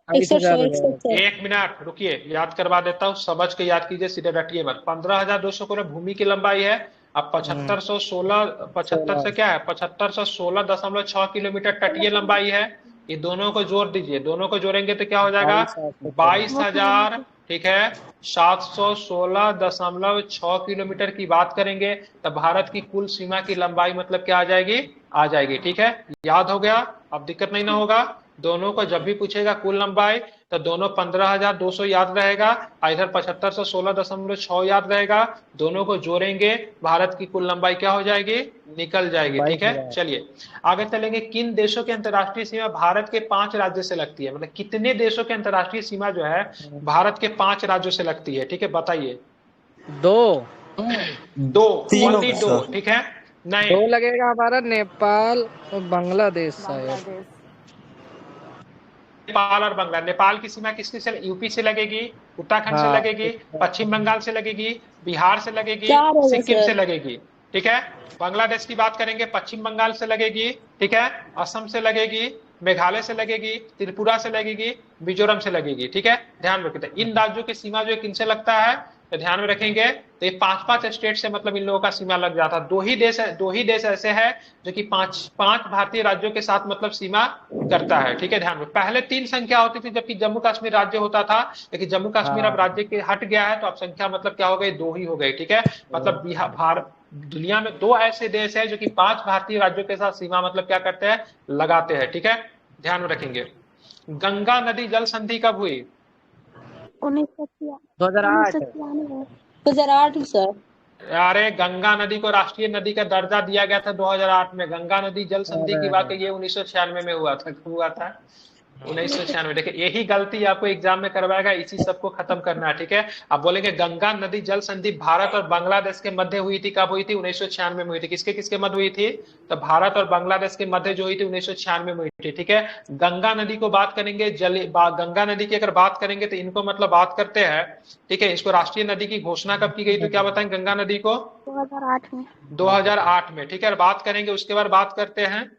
1 मिनट रुकिए, याद करवा देता हूँ, समझ के याद कीजिए, सीधे रटिए मत। 15,200 को भूमि की लंबाई है। अब 75 से क्या है? 7516.6 किलोमीटर तटीय लंबाई है। ये दोनों को जोड़ दीजिए, दोनों को जोड़ेंगे तो क्या हो जाएगा? 22,000। ठीक है, 716.6 किलोमीटर की बात करेंगे तो भारत की कुल सीमा की लंबाई मतलब क्या आ जाएगी? आ जाएगी। ठीक है, याद हो गया, अब दिक्कत नहीं ना होगा। दोनों को जब भी पूछेगा कुल लंबाई तो दोनों 15,200 याद रहेगा, इधर 7516.6 याद रहेगा। दोनों को जोड़ेंगे, भारत की कुल लंबाई क्या हो जाएगी? निकल जाएगी। ठीक है, चलिए आगे चलेंगे। किन देशों की अंतर्राष्ट्रीय सीमा भारत के 5 राज्यों से लगती है? मतलब कितने देशों की अंतर्राष्ट्रीय सीमा जो है भारत के 5 राज्यों से लगती है? ठीक है, बताइए। 2 ओनली 2। ठीक है, नहीं 2 लगेगा हमारा, नेपाल और बांग्लादेश शायद। नेपाल और बांग्ला। नेपाल की सीमा किसकी से? यूपी से लगेगी, उत्तराखंड से लगेगी, पश्चिम बंगाल से लगेगी, बिहार से लगेगी, सिक्किम से लगेगी। ठीक है, बांग्लादेश की बात करेंगे, पश्चिम बंगाल से लगेगी। ठीक है, असम से लगेगी, मेघालय से लगेगी, त्रिपुरा से लगेगी, मिजोरम से लगेगी। ठीक है, ध्यान रखिए। इन राज्यों की सीमा जो किनसे लगता है तो ध्यान में रखेंगे, तो ये 5-5 स्टेट से मतलब इन लोगों का सीमा लग जाता है। दो ही देश ऐसे हैं जो कि 5 भारतीय राज्यों के साथ मतलब सीमा करता है। ठीक है, ध्यान में। पहले 3 संख्या होती थी जबकि जम्मू कश्मीर राज्य होता था, लेकिन जम्मू कश्मीर अब राज्य के हट गया है, तो अब संख्या मतलब क्या हो गई? 2 ही हो गई। ठीक है, मतलब दुनिया में 2 ऐसे देश है जो कि 5 भारतीय राज्यों के साथ सीमा मतलब क्या करते हैं? लगाते हैं। ठीक है, ध्यान में रखेंगे। गंगा नदी जल संधि कब हुई? 2008 सर। अरे गंगा नदी को राष्ट्रीय नदी का दर्जा दिया गया था 2008 में। गंगा नदी जल संधि की बात ये 1996 में हुआ था। 1996। देखिए, यही गलती आपको एग्जाम में करवाएगा, इसी सबको खत्म करना है। ठीक है, आप बोलेंगे गंगा नदी जल संधि भारत और बांग्लादेश के मध्य हुई थी। कब हुई थी? 1996 में हुई थी। किसके किसके मध्य हुई थी? तो भारत और बांग्लादेश के मध्य जो हुई थी 1996 में हुई थी। ठीक है, गंगा नदी को बात करेंगे, गंगा नदी की अगर बात करेंगे तो इनको मतलब बात करते हैं। ठीक है, इसको राष्ट्रीय नदी की घोषणा कब की गई? तो क्या बताएं गंगा नदी को? 2008 में। ठीक है, बात करेंगे, उसके बाद बात करते हैं,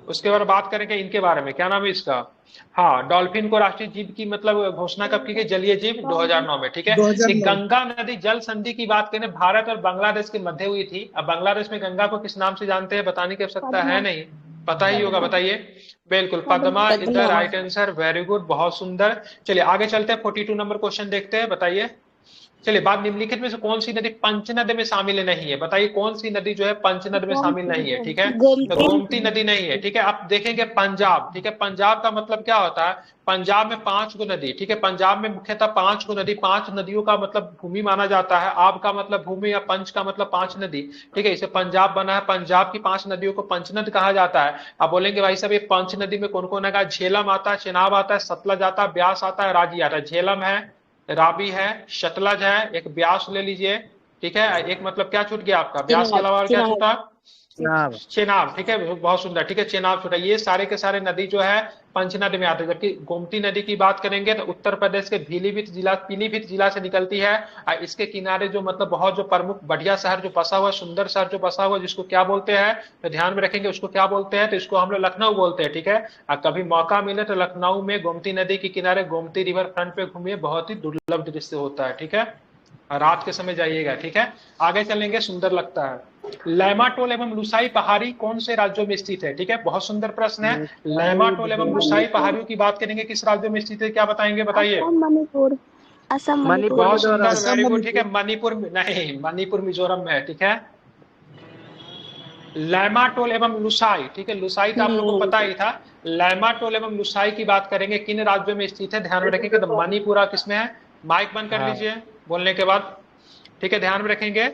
उसके बाद बात करेंगे इनके बारे में। क्या नाम है इसका? हाँ, डॉल्फिन को राष्ट्रीय जीव की मतलब घोषणा कब की गई? जलीय जीव 2009 में। ठीक है, गंगा नदी जल संधि की बात करें भारत और बांग्लादेश के मध्य हुई थी। अब बांग्लादेश में गंगा को किस नाम से जानते हैं? बताने की आवश्यकता है नहीं, पता ही होगा, बताइए। बिल्कुल, Padma is the right answer. Very good, बहुत सुंदर। चलिए आगे चलते हैं, 42 नंबर क्वेश्चन देखते हैं, बताइए। चलिए, बात निम्नलिखित में से कौन सी नदी पंचनद में शामिल नहीं है? बताइए कौन सी नदी जो है पंचनद में शामिल नहीं है? ठीक है, तो गोमती नदी नहीं है। ठीक है, आप देखेंगे पंजाब, ठीक है, पंजाब का मतलब क्या होता है? पंजाब में 5 गो नदी, ठीक है, पंजाब में मुख्यतः 5 गो नदी, 5 नदियों का मतलब भूमि माना जाता है। आब का मतलब भूमि, या पंच का मतलब 5 नदी, ठीक है, इसे पंजाब बना है। पंजाब की 5 नदियों को पंचनद कहा जाता है। आप बोलेंगे भाई साहब ये पंच नदी में कौन कौन है? झेलम आता है, चेनाब आता है, सतलज आता है, ब्यास आता है, राजी आता है। झेलम है, राबी है, सतलज है, एक ब्यास ले लीजिए, ठीक है, एक मतलब क्या छूट गया आपका? ब्यास के अलावा और क्या छूटा? चेनाब, ठीक है, बहुत सुंदर, ठीक है, चेनाब छूटा। ये सारे के सारे नदी जो है पंचनद में आते हैं। जबकि गोमती नदी की बात करेंगे तो उत्तर प्रदेश के पीलीभीत जिला से निकलती है। और इसके किनारे जो मतलब बहुत जो प्रमुख बढ़िया शहर जो बसा हुआ, सुंदर शहर जो बसा हुआ, जिसको क्या बोलते हैं, तो ध्यान में रखेंगे उसको क्या बोलते हैं, तो इसको हम लोग लखनऊ बोलते हैं। ठीक है, और कभी मौका मिले तो लखनऊ में गोमती नदी के किनारे गोमती रिवर फ्रंट पे घूमिए, बहुत ही दुर्लभ दृश्य होता है। ठीक है, रात के समय जाइएगा। ठीक है, आगे चलेंगे, सुंदर लगता है। लैमाटोल एवं लुसाई पहाड़ी कौन से राज्यों में स्थित है? ठीक है, बहुत सुंदर प्रश्न है। लैमाटोल एवं लुसाई पहाड़ियों की बात करेंगे, किस राज्यों में स्थित है, क्या बताएंगे? बताइए। मणिपुर, असम, मणिपुर। बहुत सुंदर, वेरी गुड। ठीक है, मणिपुर में नहीं, मणिपुर मिजोरम में है। ठीक है, लैमाटोल एवं लुसाई, ठीक है, लुसाई तो आप लोगों को पता ही था। लैमाटोल एवं लुसाई की बात करेंगे, किन राज्यों में स्थित है? ध्यान में रखेंगे, तो मणिपुर किसमें है? माइक बंद कर लीजिए बोलने के बाद। ठीक है, ध्यान में रखेंगे।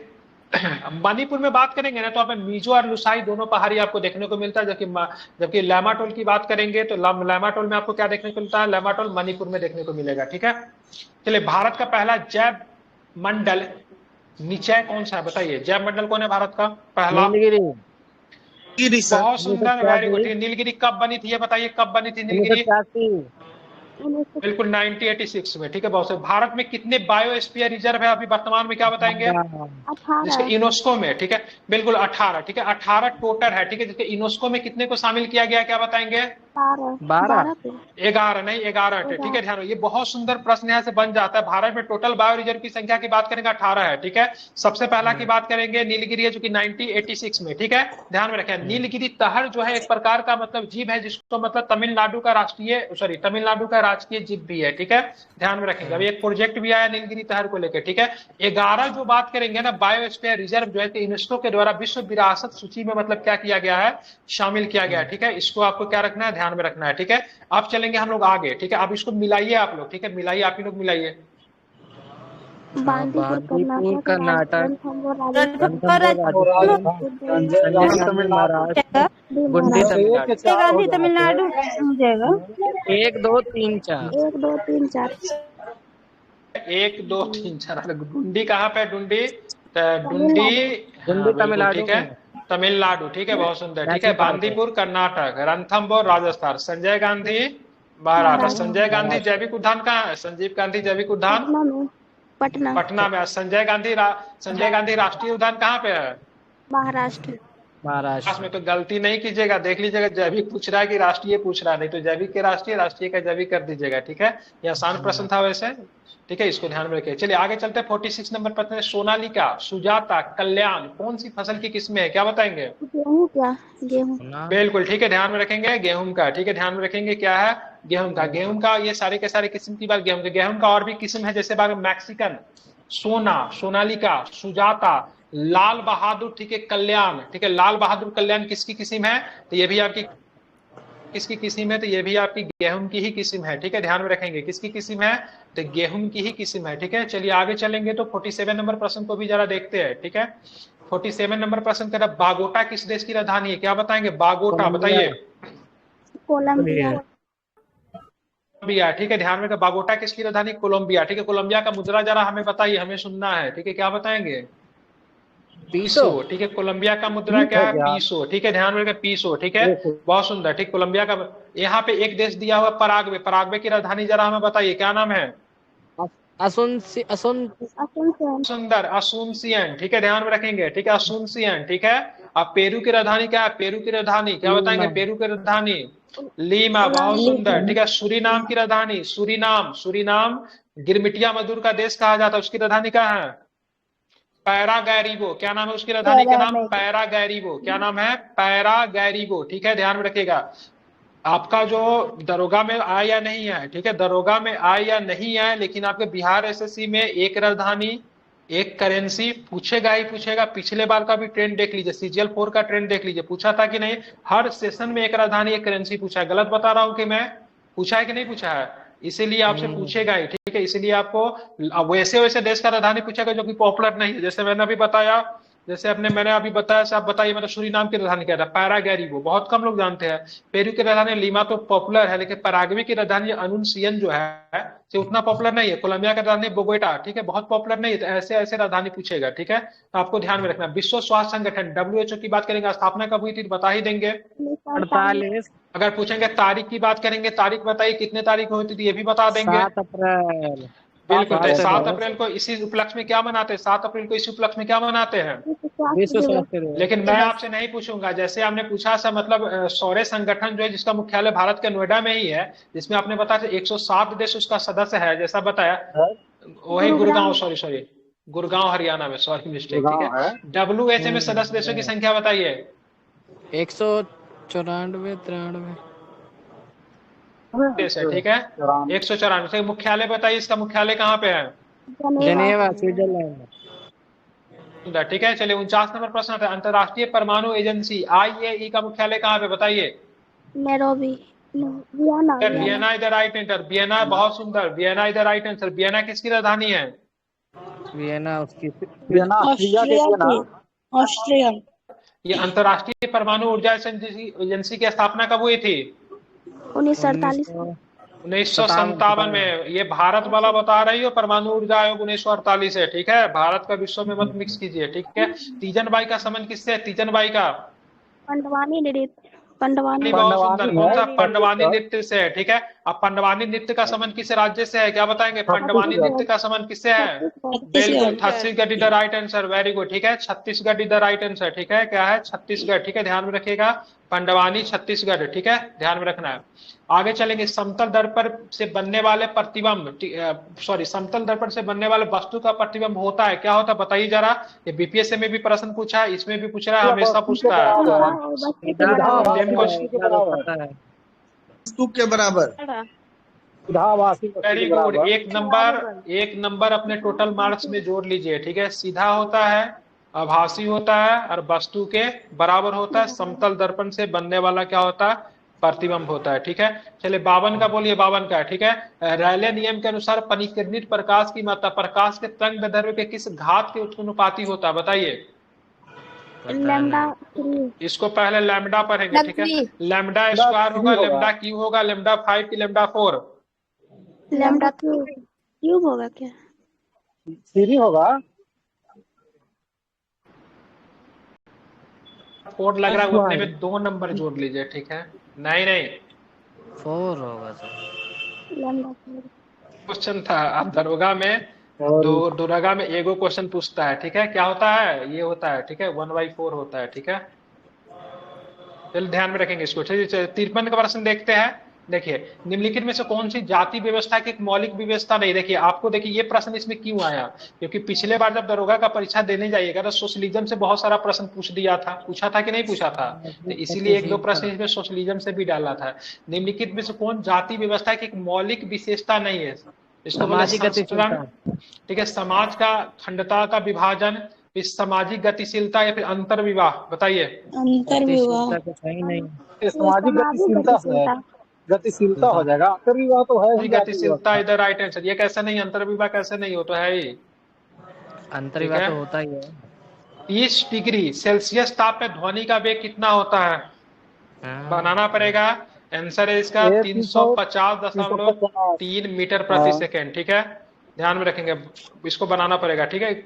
मणिपुर में बात करेंगे ना, तो आप मिजो और लुसाई दोनों पहाड़ी आपको देखने को मिलता है। जबकि लैमाटोल की बात करेंगे तो लैमाटोल में आपको क्या देखने को मिलता है? लैमाटोल मणिपुर में देखने को मिलेगा। ठीक है, चलिए, भारत का पहला जैव मंडल निचय कौन सा है? बताइए, जैव मंडल कौन है भारत का पहला? बहुत सुंदर, वेरी गुड। नीलगिरी कब बनी थी, ये बताइए, कब बनी थी नीलगिरी? बिल्कुल 1986 में। ठीक है, बहुत सही। भारत में कितने बायोस्फीयर रिजर्व है अभी वर्तमान में, क्या बताएंगे? जिसके यूनेस्को में, ठीक है, बिल्कुल 18, ठीक है, 18 टोटल है। ठीक है, जिसके यूनेस्को में कितने को शामिल किया गया, क्या बताएंगे? 12। 11 नहीं, 11 है। ठीक है, ध्यान, ये बहुत सुंदर प्रश्न यहाँ से बन जाता है। भारत में टोटल बायो रिजर्व की संख्या की बात करेंगे 18 है। ठीक है, सबसे पहला की बात करेंगे नीलगिरी है, जो कि 1986 में। ठीक है, ध्यान में रखें, नीलगिरी तहर जो है एक प्रकार का मतलब जीव है, जिसको मतलब तमिलनाडु का राजकीय जीव भी है। ठीक है, ध्यान में रखेंगे। अभी एक प्रोजेक्ट भी आया नीलगिरी तहर को लेकर। ठीक है, 11 जो बात करेंगे ना, बायोस्फीयर रिजर्व जो है यूनेस्को के द्वारा विश्व विरासत सूची में मतलब क्या किया गया है? शामिल किया गया है। ठीक है, इसको आपको क्या रखना है? ध्यान में रखना है। ठीक है, अब चलेंगे हम लोग आगे। ठीक है, अब इसको मिलाइए आप लोग। ठीक है, मिलाइए, आप ही लोग मिलाइए। बांदीपुर कर्नाटक, गुंडी गांधी तमिलनाडु हो जाएगा। 1 2 3 4 1 2 3 4 1 2 3 4। डुंडी कहाँ पे? डुंडी तमिलनाडु। ठीक है, तमिलनाडु। ठीक है, बहुत सुंदर। ठीक है, बांदीपुर कर्नाटक, रणथंबोर राजस्थान, संजय गांधी महाराष्ट्र। संजय गांधी जैविक उद्यान कहाँ है? संजीव गांधी जैविक उद्यान पटना में। संजय गांधी राष्ट्रीय उद्यान कहाँ पे है? महाराष्ट्र में। तो गलती नहीं कीजिएगा, देख लीजिएगा, जैविक पूछ रहा है कि राष्ट्रीय पूछ रहा है, नहीं तो जैविक के राष्ट्रीय का जैविक कर दीजिएगा। ठीक है, ये आसान प्रश्न था वैसे। ठीक है, इसको ध्यान में रखिए। चलिए आगे चलते हैं। 46 नंबर प्रश्न है, सोनालिका, सुजाता, कल्याण कौन सी फसल की किस्में है? क्या बताएंगे? गेहूं। बिल्कुल, ठीक है, ध्यान में रखेंगे, गेहूं का। ठीक है, ध्यान में रखेंगे, क्या है? गेहूं का ये सारे के सारे किस्म की बात। गेहूं का और भी किस्म है, जैसे मैक्सिकन, सोनालिका, सुजाता, लाल बहादुर, ठीक है, कल्याण। ठीक है, लाल बहादुर कल्याण किसकी किस्म है? तो ये भी आपकी किसकी किस्म है? तो ये भी आपकी गेहूं की ही किस्म है। ठीक है, ध्यान में रखेंगे, किसकी किस्म है? तो गेहूं की ही किस्म है। ठीक है, चलिए आगे चलेंगे तो 47 नंबर प्रश्न को भी जरा देखते हैं। ठीक है, 47 नंबर प्रश्न का, बागोटा किस देश की राजधानी है? क्या बताएंगे? बागोटा, बताइए। कोलंबिया। ठीक है, ध्यान में, बागोटा किसकी राजधानी? कोलंबिया। ठीक है, कोलंबिया का मुद्रा जरा हमें बताइए, हमें सुनना है। ठीक है, क्या बताएंगे? पीसो। ठीक है, कोलंबिया का मुद्रा क्या है? पीसो। ठीक है, ध्यान में रखें, पीसो। ठीक है, बहुत सुंदर। ठीक, कोलंबिया का। यहाँ पे एक देश दिया हुआ पराग्वे, पराग्वे की राजधानी जरा हमें बताइए, क्या नाम है? सुंदर, असूनसियन। ठीक है, ध्यान में रखेंगे। ठीक है, असूनसियन। ठीक है, अब पेरू की राजधानी क्या है? पेरू की राजधानी क्या बताएंगे? पेरू की राजधानी लीमा। बहुत सुंदर। ठीक है, सूरीनाम की राजधानी, सूरीनाम गिरमिटिया मधुर का देश कहा जाता है, उसकी राजधानी कहाँ है? पैरागैरिबो। क्या नाम है उसकी राजधानी का नाम? पैरागैरिबो। क्या नाम है? पैरागैरिबो। ठीक है, ध्यान में रखिएगा। आपका जो दरोगा में आया या नहीं है, ठीक है, दरोगा में आया या नहीं है, लेकिन आपके बिहार एसएससी में एक राजधानी एक करेंसी पूछेगा ही पूछेगा। पिछले बार का भी ट्रेंड देख लीजिए, सीजीएल 4 का ट्रेंड देख लीजिए, पूछा था कि नहीं? हर सेशन में एक राजधानी एक करेंसी पूछा है। गलत बता रहा हूं कि मैं? पूछा है कि नहीं पूछा है? इसीलिए आपसे पूछेगा ही, ठीक है। इसीलिए आपको वैसे वैसे देश का राजधानी पूछेगा जो कि पॉपुलर नहीं है। जैसे मैंने अभी बताया, जैसे मैंने अभी बताया, आप बताइए, मतलब सूरीनाम की राजधानी क्या था? पैरागैरिबो, बहुत कम लोग जानते हैं। पेरू की राजधानी लीमा तो पॉपुलर है, लेकिन पैराग्वे की राजधानी अनुनसियन जो है से उतना पॉपुलर नहीं है। कोलंबिया की राजधानी बोगोटा, ठीक है, बहुत पॉपुलर नहीं है। तो ऐसे ऐसे राजधानी पूछेगा, ठीक है। तो आपको ध्यान में रखना। विश्व स्वास्थ्य संगठन WHO की बात करेंगे, स्थापना कब हुई थी बता ही देंगे। 48। अगर पूछेंगे तारीख की बात करेंगे, तारीख बताइए कितने तारीख हुई थी, ये भी बता देंगे। 7 अप्रैल। बिल्कुल। 7 7 अप्रैल को इसी उपलक्ष्य में क्या मनाते हैं? 7 अप्रैल को इसी उपलक्ष्य में क्या मनाते हैं? विश्व स्वास्थ्य दिवस। लेकिन मैं आपसे नहीं पूछूंगा, जैसे आपने पूछा सा, मतलब सौर्य संगठन जो है जिसका मुख्यालय भारत के नोएडा में ही है, जिसमें आपने बताया 107 देश उसका सदस्य है, जैसा बताया, वही गुड़गांव, सॉरी गुड़गांव हरियाणा में, सॉरी मिस्टेक, ठीक है। WHO में सदस्य देशों की संख्या बताइए। 194, 93 देश है, ठीक है। 194। मुख्यालय बताइए, इसका मुख्यालय कहाँ पे है? जनेवा, स्विट्जरलैंड। ठीक है। चलिए 49 नंबर प्रश्न आता है। अंतरराष्ट्रीय परमाणु एजेंसी IAEA का मुख्यालय कहाँ पे बताइए? Nairobi, Vienna is the right answer. Vienna, बहुत सुंदर, Vienna is the right answer. Vienna किसकी राजधानी है? वियना उसकी ऑस्ट्रिया। ये अंतरराष्ट्रीय परमाणु ऊर्जा एजेंसी की स्थापना कब हुई थी? 1948। 1957 में। ये भारत वाला बता रही हो, परमाणु ऊर्जा आयोग 1948 है, ठीक है। भारत का विश्व में मत मिक्स कीजिए, ठीक है। तीजन बाई का संबंध किससे है? तीजन बाई का पंडवानी नृत्य, पंडवानी। बहुत सुंदर। कौन सा? पंडवानी नृत्य से है, ठीक है। अब पंडवानी नृत्य का संबंध किस राज्य से है, क्या बताएंगे? पंडवानी नृत्य का संबंध किससे है? बिल्कुल, Chhattisgarh is the right answer. Very good, ठीक है। Chhattisgarh is the right answer, ठीक है। क्या है? छत्तीसगढ़, ठीक है। ध्यान में रखिएगा, पंडवानी छत्तीसगढ़, ठीक है, ध्यान में रखना है। आगे चलेंगे। समतल दर्पण से बनने वाले प्रतिबिंब, समतल दर्पण से बनने वाले वस्तु का प्रतिबिंब होता है, क्या होता है बताइए जरा। ये बीपीएससी में भी प्रश्न पूछा है, इसमें भी पूछ रहा है, हमेशा पूछता है। वस्तु के बराबर। Very good. एक नंबर अपने टोटल मार्क्स में जोड़ लीजिए, ठीक है। सीधा होता है, आभासी होता है, और वस्तु के बराबर होता है। समतल दर्पण से बनने वाला क्या होता है? प्रतिबिंब होता है, ठीक है। चलिए 52 का बोलिए, 52 का, ठीक है। रैले नियम के अनुसार पनिकिरणित प्रकाश की मात्रा प्रकाश के तरंगदैर्घ्य के किस घात के उत्तनुपाती होता है बताइए। लैम्डा। इसको पहले लैम्डा पढ़ेंगे, ठीक है। लैम्डा स्क्वायर होगा, लैम्डा क्यूब होगा, लैम्डा 5 की लैम्डा 4? लैम्डा क्यूब होगा क्या? सीरी होगा। 4 लग रहा है, उतने में 2 नंबर जोड़ लीजिए, ठीक है। नहीं 4 होगा सर। लैम्डा क्वेश्चन था। आप दरोगा में दरोगा में एगो क्वेश्चन पूछता है, ठीक है। क्या होता है? ये होता है, ठीक है, 1/4 होता है, ठीक है। चलिए ध्यान में रखेंगे इसको। 53 का प्रश्न देखते हैं। देखिए, निम्नलिखित में से कौन सी जाति व्यवस्था की एक मौलिक व्यवस्था नहीं? देखिए आपको, देखिए ये प्रश्न इसमें क्यों आया, क्योंकि पिछले बार जब दरोगा का परीक्षा देने जाइएगा तो सोशलिज्म से बहुत सारा प्रश्न पूछ दिया था, पूछा था कि नहीं पूछा था? तो इसीलिए 1-2 प्रश्न इसमें सोशलिज्म से भी डाला था। निम्नलिखित में से कौन जाति व्यवस्था की एक मौलिक विशेषता नहीं है? इसको बोले, ठीक है, समाज का खंडता का विभाजन, इस सामाजिक गतिशीलता, या फिर अंतर विवाह बताइए। अंतर विवाह। सामाजिक गतिशीलता हो जाएगा। अंतर विवाह तो है, गतिशीलता इधर राइट आंसर। ये कैसे नहीं? अंतर विवाह कैसे नहीं हो? तो है ही, अंतर विवाह तो होता ही है। 30 डिग्री सेल्सियस ताप पे ध्वनि का वेग कितना होता है? बनाना पड़ेगा। आंसर है इसका 350.3 मीटर प्रति सेकेंड, ठीक है। ध्यान में रखेंगे, इसको बनाना पड़ेगा, ठीक है।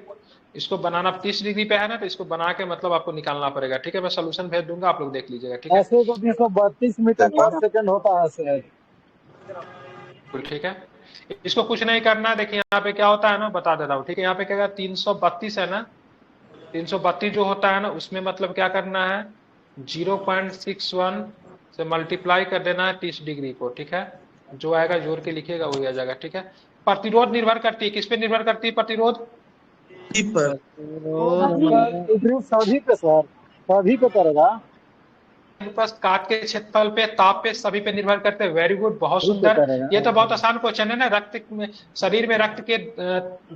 इसको बनाना 30 डिग्री पे है ना, तो इसको बना के मतलब आपको निकालना पड़ेगा, ठीक है। मैं सोल्यूशन भेज दूंगा, आप लोग देख लीजिएगा, ठीक है। ऐसे तो 332 मीटर पर सेकंड होता है सर। ठीक है, इसको कुछ नहीं करना। देखिए यहाँ पे क्या होता है ना, बता देता हूँ, ठीक है। यहाँ पे क्या 332 है ना, 332 जो होता है ना, उसमें मतलब क्या करना है, 0.61 से मल्टीप्लाई कर देना है 30 डिग्री को, ठीक है। जो आएगा जोड़ के लिखिएगा, वही आ जाएगा, ठीक है। प्रतिरोध निर्भर करती है, किस पे निर्भर करती है प्रतिरोध? सभी पे सभी पे सर, सभी पे करेगा। प्रस्थ काट के क्षेत्रफल पे, ताप पे, सभी पे निर्भर करते हैं। वेरी गुड, बहुत सुंदर। ये तो बहुत आसान क्वेश्चन है ना। रक्त में, शरीर में रक्त के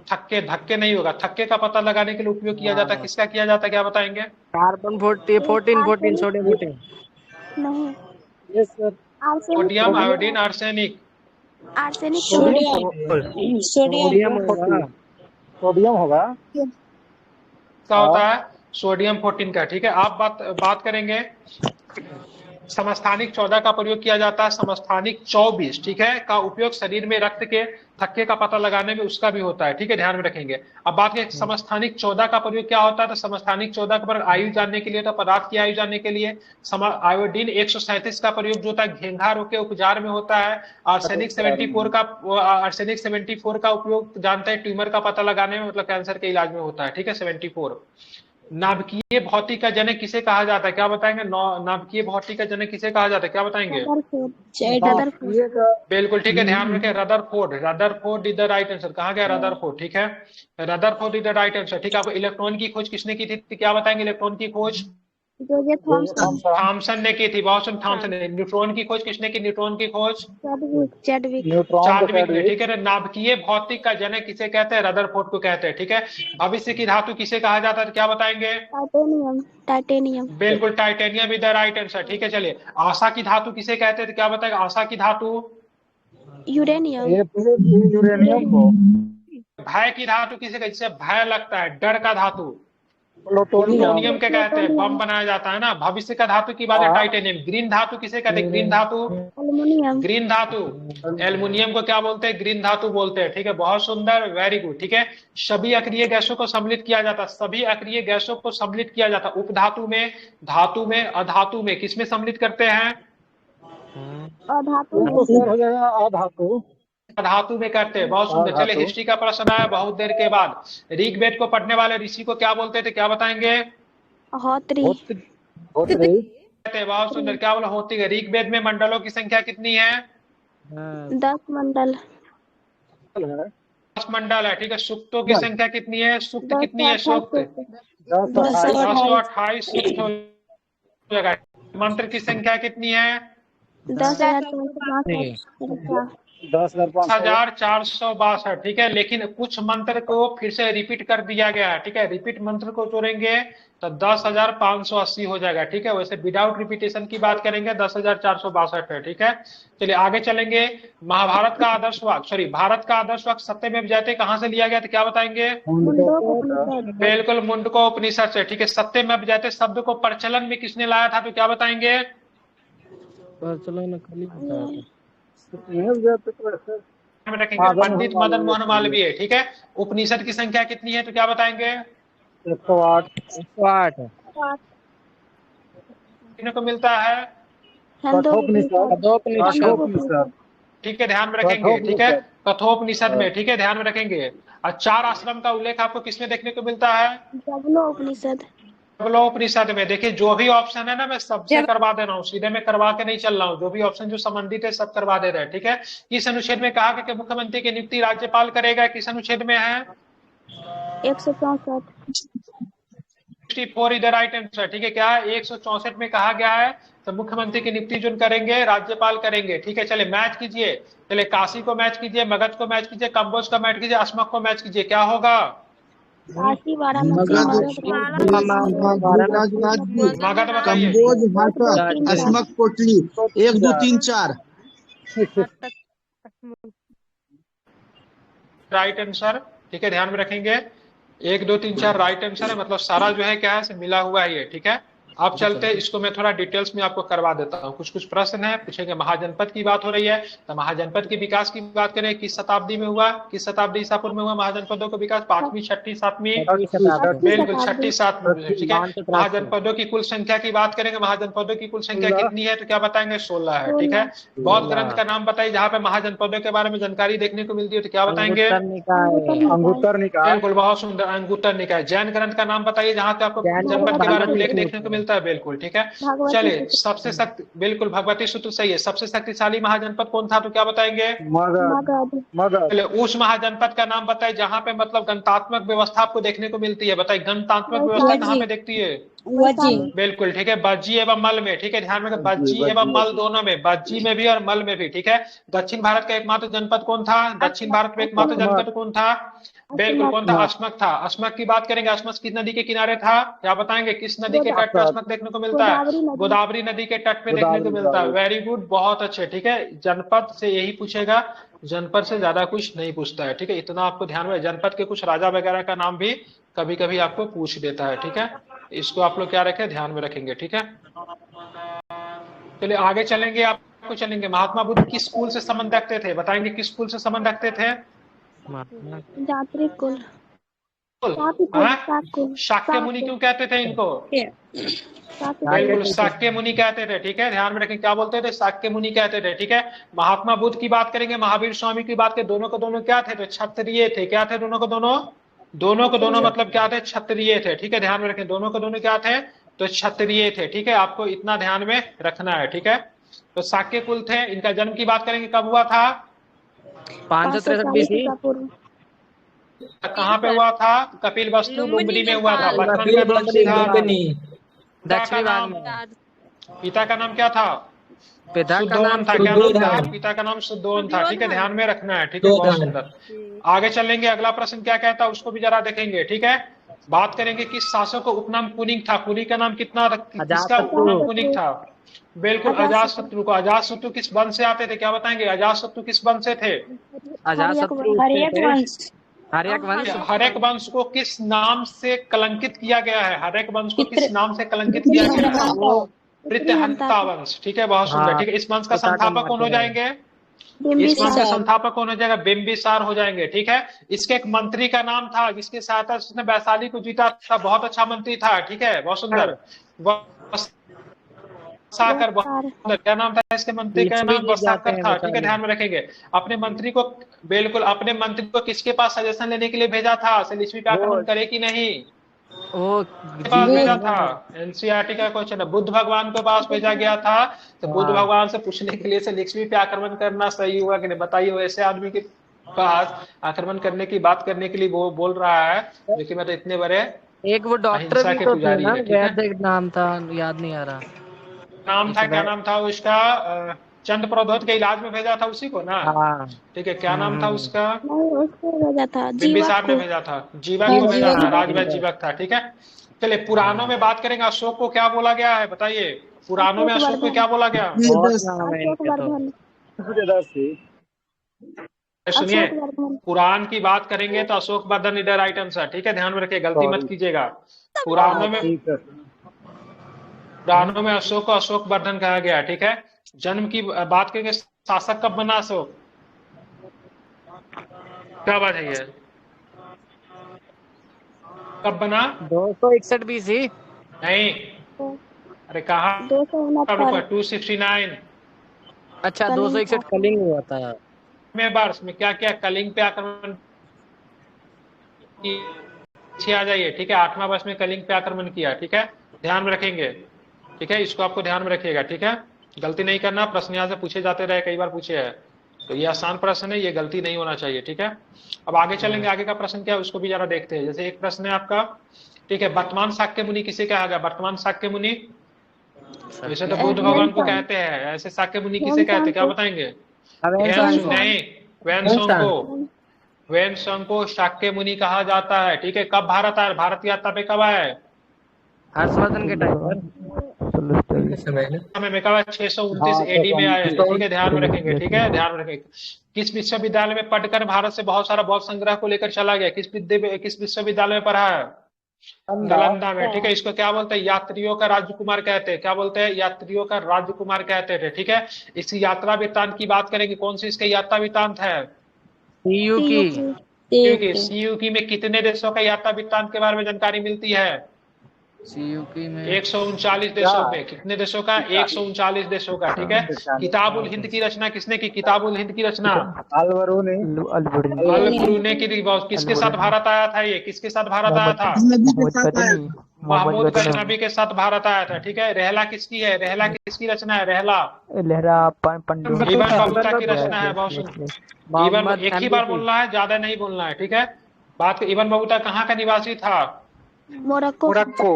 थक्के धक्के नहीं होगा, थक्के का पता लगाने के लिए उपयोग किया जाता है, किसका किया जाता है, क्या बताएंगे? कार्बन 14 सोडियम 14 नहीं, yes sir. Sodium, iodine, arsenic. Arsenic sodium sodium होगा। सोडियम होगा। का होता है सोडियम 14 का। ठीक है, आप बात करेंगे समस्थानिक 14 का प्रयोग किया जाता है, समस्थानिक 24, ठीक है, का उपयोग शरीर में रक्त के थक्के का पता लगाने में उसका भी होता है। ठीक है, ध्यान में रखेंगे। अब बात करें समस्थानिक 14 का प्रयोग क्या होता है, तो समस्थानिक 14 का प्रयोग आयु जानने के लिए, तो पदार्थ की आयु जानने के लिए। आयोडीन 137 का प्रयोग जो होता है घेंघा रोग के उपचार में होता है। आर्सेनिक 74 का उपयोग जानते हैं ट्यूमर का पता लगाने में, मतलब कैंसर के इलाज में होता है। ठीक है, 74। नाभिकीय भौतिक का जनक किसे कहा जाता है, क्या बताएंगे? नाभिकीय भौतिक का जनक किसे कहा जाता है, क्या बताएंगे? बिल्कुल ठीक है, ध्यान रखें। Rutherford is the right answer. कहा गया? रदरफोर्ड। ठीक है, Rutherford is the right answer. ठीक है, आपको इलेक्ट्रॉन की खोज किसने की थी, क्या बताएंगे? इलेक्ट्रॉन की खोज थॉमसन ने की थी। बहुत सुन, थॉमसन ने। न्यूट्रॉन की खोज किसने की? न्यूट्रॉन की खोज चार्ल्विक ने। ठीक है, नाभिकीय भौतिक का जनक किसे कहते हैं? रदरफोर्ड को कहते हैं। ठीक है, भविष्य की धातु किसे कहा जाता है, क्या बताएंगे? टाइटेनियम। बिल्कुल, titanium is the right answer. ठीक है, चलिए आशा की धातु किसे कहते हैं, तो क्या बताएगा? आशा की धातु यूरेनियम। यूरेनियम को। भय की धातु किसे कहते हैं? जिससे भय लगता है, डर का धातु प्लूटोनियम के कहते हैं, बम बनाया जाता है ना। भविष्य का धातु की बात है टाइटेनियम। ग्रीन धातु किसे कहते हैं? ग्रीन धातु, ग्रीन धातु, एल्युमिनियम को क्या बोलते हैं? ग्रीन धातु बोलते हैं। ठीक है, बहुत सुंदर, वेरी गुड। ठीक है, सभी अक्रिय गैसों को सम्मिलित किया जाता है, सभी अक्रिय गैसों को सम्मिलित किया जाता है। उपधातु में, धातु में, अधातु में, किसमें सम्मिलित करते हैं? अधातु हो जाएगा अधातु। धातु में करते हैं। बहुत सुंदर। चलिए हिस्ट्री का प्रश्न आया बहुत देर के बाद। ऋग्वेद को पढ़ने वाले ऋषि को क्या बोलते थे, क्या बताएंगे? होत्री। बहुत सुंदर, क्या बोला? होती है। ऋग्वेद में मंडलों की संख्या कितनी है? 10 मंडल। 10 मंडल है। ठीक है, सूक्तों की संख्या कितनी है? सूक्त कितनी है? सूक्त 228 सूक्त हो जाएगा। मंत्र की संख्या कितनी है? 10,462। ठीक है, लेकिन कुछ मंत्र को फिर से रिपीट कर दिया गया है। ठीक है, रिपीट मंत्र को जोड़ेंगे तो 10,580 हो जाएगा। ठीक है, वैसे विदाउट रिपीटेशन की बात करेंगे 10,462 है। ठीक है, चलिए आगे चलेंगे। महाभारत का आदर्श वाक्य, सॉरी, भारत का आदर्श वाक्य सत्यमेव जयते कहाँ से लिया गया, तो क्या बताएंगे? बिल्कुल, मुंडकोपनिषद से। ठीक है, सत्यमेव जयते शब्द को प्रचलन में किसने लाया था, तो क्या बताएंगे? रखेंगे पंडित मदन मोहन मालवीय। ठीक है, उपनिषद की संख्या कितनी है, तो क्या बताएंगे? 108 को मिलता है। ठीक है, ध्यान में रखेंगे। ठीक है, कठोपनिषद में। ठीक है, ध्यान में रखेंगे। और 4 आश्रम का उल्लेख आपको किसमें देखने को मिलता है? उपनिषद में। देखिए जो भी ऑप्शन है ना, मैं सबसे करवा दे रहा हूँ, सीधे मैं करवा के नहीं चल रहा हूँ। जो भी ऑप्शन जो संबंधित है सब करवा दे रहे हैं। ठीक है, किस अनुच्छेद में कहा कि मुख्यमंत्री की नियुक्ति राज्यपाल करेगा, किस अनुच्छेद में है? 164। 64 इज द राइट आंसर। ठीक है, क्या है? 164 में कहा गया है तो मुख्यमंत्री की नियुक्ति जो करेंगे राज्यपाल करेंगे। ठीक है, चले मैच कीजिए। चले काशी को मैच कीजिए, मगध को मैच कीजिए, कंबोज को मैच कीजिए, अस्मक को मैच कीजिए। क्या होगा? काशी, वाराणसी, मगध बताइए। कंबोज, भाषा, अस्मक, कोटली, 1 2 3 4 राइट आंसर। ठीक है, ध्यान में रखेंगे। 1 2 3 4 राइट आंसर है, मतलब सारा जो है क्या है, मिला हुआ ही है। ठीक है, अब चलते हैं, इसको मैं थोड़ा डिटेल्स में आपको करवा देता हूँ। कुछ कुछ प्रश्न है पूछेंगे। महाजनपद की बात हो रही है, तो महाजनपद के विकास की बात करें, किस शताब्दी में हुआ, किस शताब्दी ईसा पूर्व में हुआ महाजनपदों का विकास? 5वीं, 6ठी, 7वीं? बिल्कुल 6ठी, 7वीं। ठीक है, महाजनपदों की कुल संख्या की बात करेंगे। महाजनपदों की कुल संख्या कितनी है, तो क्या बताएंगे? 16 है। ठीक है, बौद्ध ग्रंथ का नाम बताइए जहाँ पे महाजनपदों के बारे में जानकारी देखने को मिलती है, तो क्या बताएंगे? अंगुत्तर निकाय। बिल्कुल, बहुत सुंदर, अंगुत्तर निकाय। जैन ग्रंथ का नाम बताइए जहाँ पे आपको जनपद के बारे में उल्लेख देखने को मिलता है। बिल्कुल ठीक है, चलिए सबसे शक्ति, बिल्कुल भगवती सूत्र सही है। सबसे शक्तिशाली महाजनपद कौन था, तो क्या बताएंगे? मगध। उस महाजनपद का नाम बताइए जहाँ पे मतलब गणतात्मक व्यवस्था आपको देखने को मिलती है। बताइए गणतात्मक व्यवस्था कहाँ पे देखती है? वजी। बिल्कुल ठीक है, बज्जी एवं मल में, ठीक है ध्यान में, बज्जी एवं मल दोनों में, बज्जी में भी और मल में भी, ठीक है। दक्षिण भारत का एकमात्र जनपद कौन था? दक्षिण भारत में एकमात्र जनपद कौन था? बिल्कुल कौन था? अस्मक था। अस्मक की बात करेंगे, अस्मक किस नदी के किनारे था? क्या बताएंगे, किस नदी के तट पे अस्मक देखने को मिलता है? गोदावरी नदी के तट पे देखने को मिलता है। वेरी गुड, बहुत अच्छे, ठीक है। जनपद से यही पूछेगा, जनपद से ज्यादा कुछ नहीं पूछता है, ठीक है। इतना आपको ध्यान में, जनपद के कुछ राजा वगैरह का नाम भी कभी कभी आपको पूछ देता है, ठीक है। इसको आप लोग क्या रखें, ध्यान में रखेंगे, ठीक है। चलिए आगे चलेंगे, आपको चलेंगे, महात्मा बुद्ध किस कुल से संबंध रखते थे? बताएंगे किस कुल से संबंध रखते थे? जात्री कुल। शाक्य मुनि क्यों कहते थे इनको? बिल्कुल शाक्य मुनि कहते थे, ठीक है। ध्यान में रखें, क्या बोलते थे? शाक्य मुनि कहते थे, ठीक है। महात्मा बुद्ध की बात करेंगे, महावीर स्वामी की बात करें, दोनों को दोनों क्या थे? तो क्षत्रिय थे। क्या थे दोनों को दोनों? दोनों को दोनों मतलब क्या थे? क्षत्रिय थे, ठीक है। ध्यान में रखें, दोनों को दोनों क्या थे? तो क्षत्रिय थे, ठीक है। आपको इतना ध्यान में रखना है, ठीक है। तो शाक्य कुल थे। इनका जन्म की बात करेंगे, कब हुआ था? 563 BC। कहाँ पे हुआ था? कपिल वस्तु लुम्बिनी में हुआ था। वर्तमान का नाम दक्षिणी भाग में। पिता का नाम क्या था? पिता का नाम था। क्या नाम था? पिता का नाम सुद्धोधन था, ठीक है। ध्यान में रखना है, ठीक है। बहुत सुंदर। आगे चलेंगे, अगला प्रश्न क्या कहता है उसको भी जरा देखेंगे, ठीक है। बात करेंगे किस शासक को उपनाम कुनिक था? कुनिक का नाम कितना, किसका उपनाम कुनिक था? बिल्कुल अजातशत्रु को। अजातशत्रु किस वंश से आते थे? क्या बताएंगे, अजातशत्रु किस वंश से थे? अजातशत्रु हर्यक वंश को किस नाम से कलंकित किया गया है? हर्यक वंश को किस नाम से कलंकित किया गया है? प्रीत्यहंता वंश, ठीक है। बहुत सुंदर, ठीक है। इस वंश का संस्थापक कौन हो जाएंगे? इस वंश का संस्थापक कौन हो जाएगा? बिंबिसार हो जाएंगे, ठीक है। इसके एक मंत्री का नाम था जिसकी सहायता से उसने वैशाली को जीता था, बहुत अच्छा मंत्री था, ठीक है। बहुत सुंदर। वसाकर, क्या नाम था इसके मंत्री का? नाम वसाकर था, ठीक है। ध्यान में रखेंगे। अपने मंत्री को, बिल्कुल अपने मंत्री को किसके पास सजेशन लेने के लिए भेजा था? लिच्छवी पे आक्रमण करे कि नहीं? पास भेजा था। एनसीईआरटी का क्वेश्चन है। बुद्ध भगवान के पास भेजा गया था, तो बुद्ध भगवान से पूछने के लिए से लिच्छवी पे आक्रमण करना सही हुआ कि नहीं? बताइए, ऐसे आदमी के पास आक्रमण करने की बात करने के लिए वो बोल रहा है, लेकिन मैं तो इतने बड़े एक वो डॉक्टर भी तो थे ना, वैद्य नाम था, याद नहीं आ रहा नाम था। क्या नाम था उसका? चंद प्रौद्योत के इलाज में भेजा था उसी को ना, ठीक है। क्या नाम था उसका? भेजा था बिंबिसार ने भेजा था, जीवक को भेजा था, राजवैद्य जीवक था, ठीक है। चलिए पुराणों में बात करेंगे, अशोक को क्या बोला गया है? बताइए, पुराणों में अशोक को क्या बोला गया? सुनिए, पुराण की बात करेंगे तो अशोक वर्धन इधर आइटम्स है, ठीक है। ध्यान में रखिए, गलती मत कीजिएगा। पुराणों में अशोक को अशोक वर्धन कहा गया, ठीक है। जन्म की बात करेंगे, शासक कब बना अशोक? क्या बात है ये, कब बना? 261 BC। नहीं, अरे कहा 269। अच्छा 261 कलिंग हुआ था में वर्ष में क्या क्या कलिंग पे आक्रमण पीछे आ जाइए, ठीक है। 8वां वर्ष में कलिंग पे आक्रमण किया, ठीक है। ध्यान में रखेंगे, ठीक है। इसको आपको ध्यान में रखिएगा, ठीक है। गलती नहीं करना, प्रश्न यहाँ से पूछे जाते रहे, कई बार पूछे है, तो ये आसान प्रश्न है, ये गलती नहीं होना चाहिए, ठीक है। अब आगे चलेंगे, आगे का प्रश्न क्या है उसको भी जरा देखते हैं। जैसे एक प्रश्न है आपका, ठीक है, वर्तमान शाक्य मुनि किसे कहा गया? वर्तमान शाक्य मुनि, वैसे तो बुद्ध भगवान को कहते हैं, ऐसे शाक्य मुनि किसे कहते हैं? क्या बताएंगे? नहीं, वेनसोंग को शाक्य मुनि कहा जाता है, ठीक है। कब भारत आया? भारत यात्रा पे कब आया? हर्षवर्धन के टाइम पर, में कब? 629 AD में आए, ठीक है। ध्यान में रखेंगे, ठीक है। ध्यान में रखेंगे। किस विश्वविद्यालय में पढ़कर भारत से बहुत सारा बौद्ध संग्रह को लेकर चला गया? किस विश्वविद्यालय में पढ़ा है? नालंदा में, ठीक है। इसको क्या बोलते हैं? यात्रियों का राजकुमार कहते हैं। क्या बोलते हैं? यात्रियों का राजकुमार कहते थे, ठीक है। इसकी यात्रा वृत्तांत की बात करेंगे, कौन सी इसके यात्रा वृत्तांत है? सीयूकी में कितने देशों का यात्रा वृत्तांत के बारे में जानकारी मिलती है? सीयूकी में 139 देशों पे। कितने देशों का? 139 देशों का, ठीक है। किताबुल हिंद की रचना किसने की? किताबुल हिंद की रचना अल बरूनी की। किसके साथ भारत आया था? ये किसके साथ भारत आया था? महमूद गजनबी के साथ भारत आया था, ठीक है। रहला किसकी है? रहला किसकी रचना है? रहला इबन बतूता की रचना है। बहुत सुंदर। इबन, एक ही बार बोलना है, ज्यादा नहीं बोलना है, ठीक है। बात इबन बतूता कहाँ का निवासी था? मोरक्को।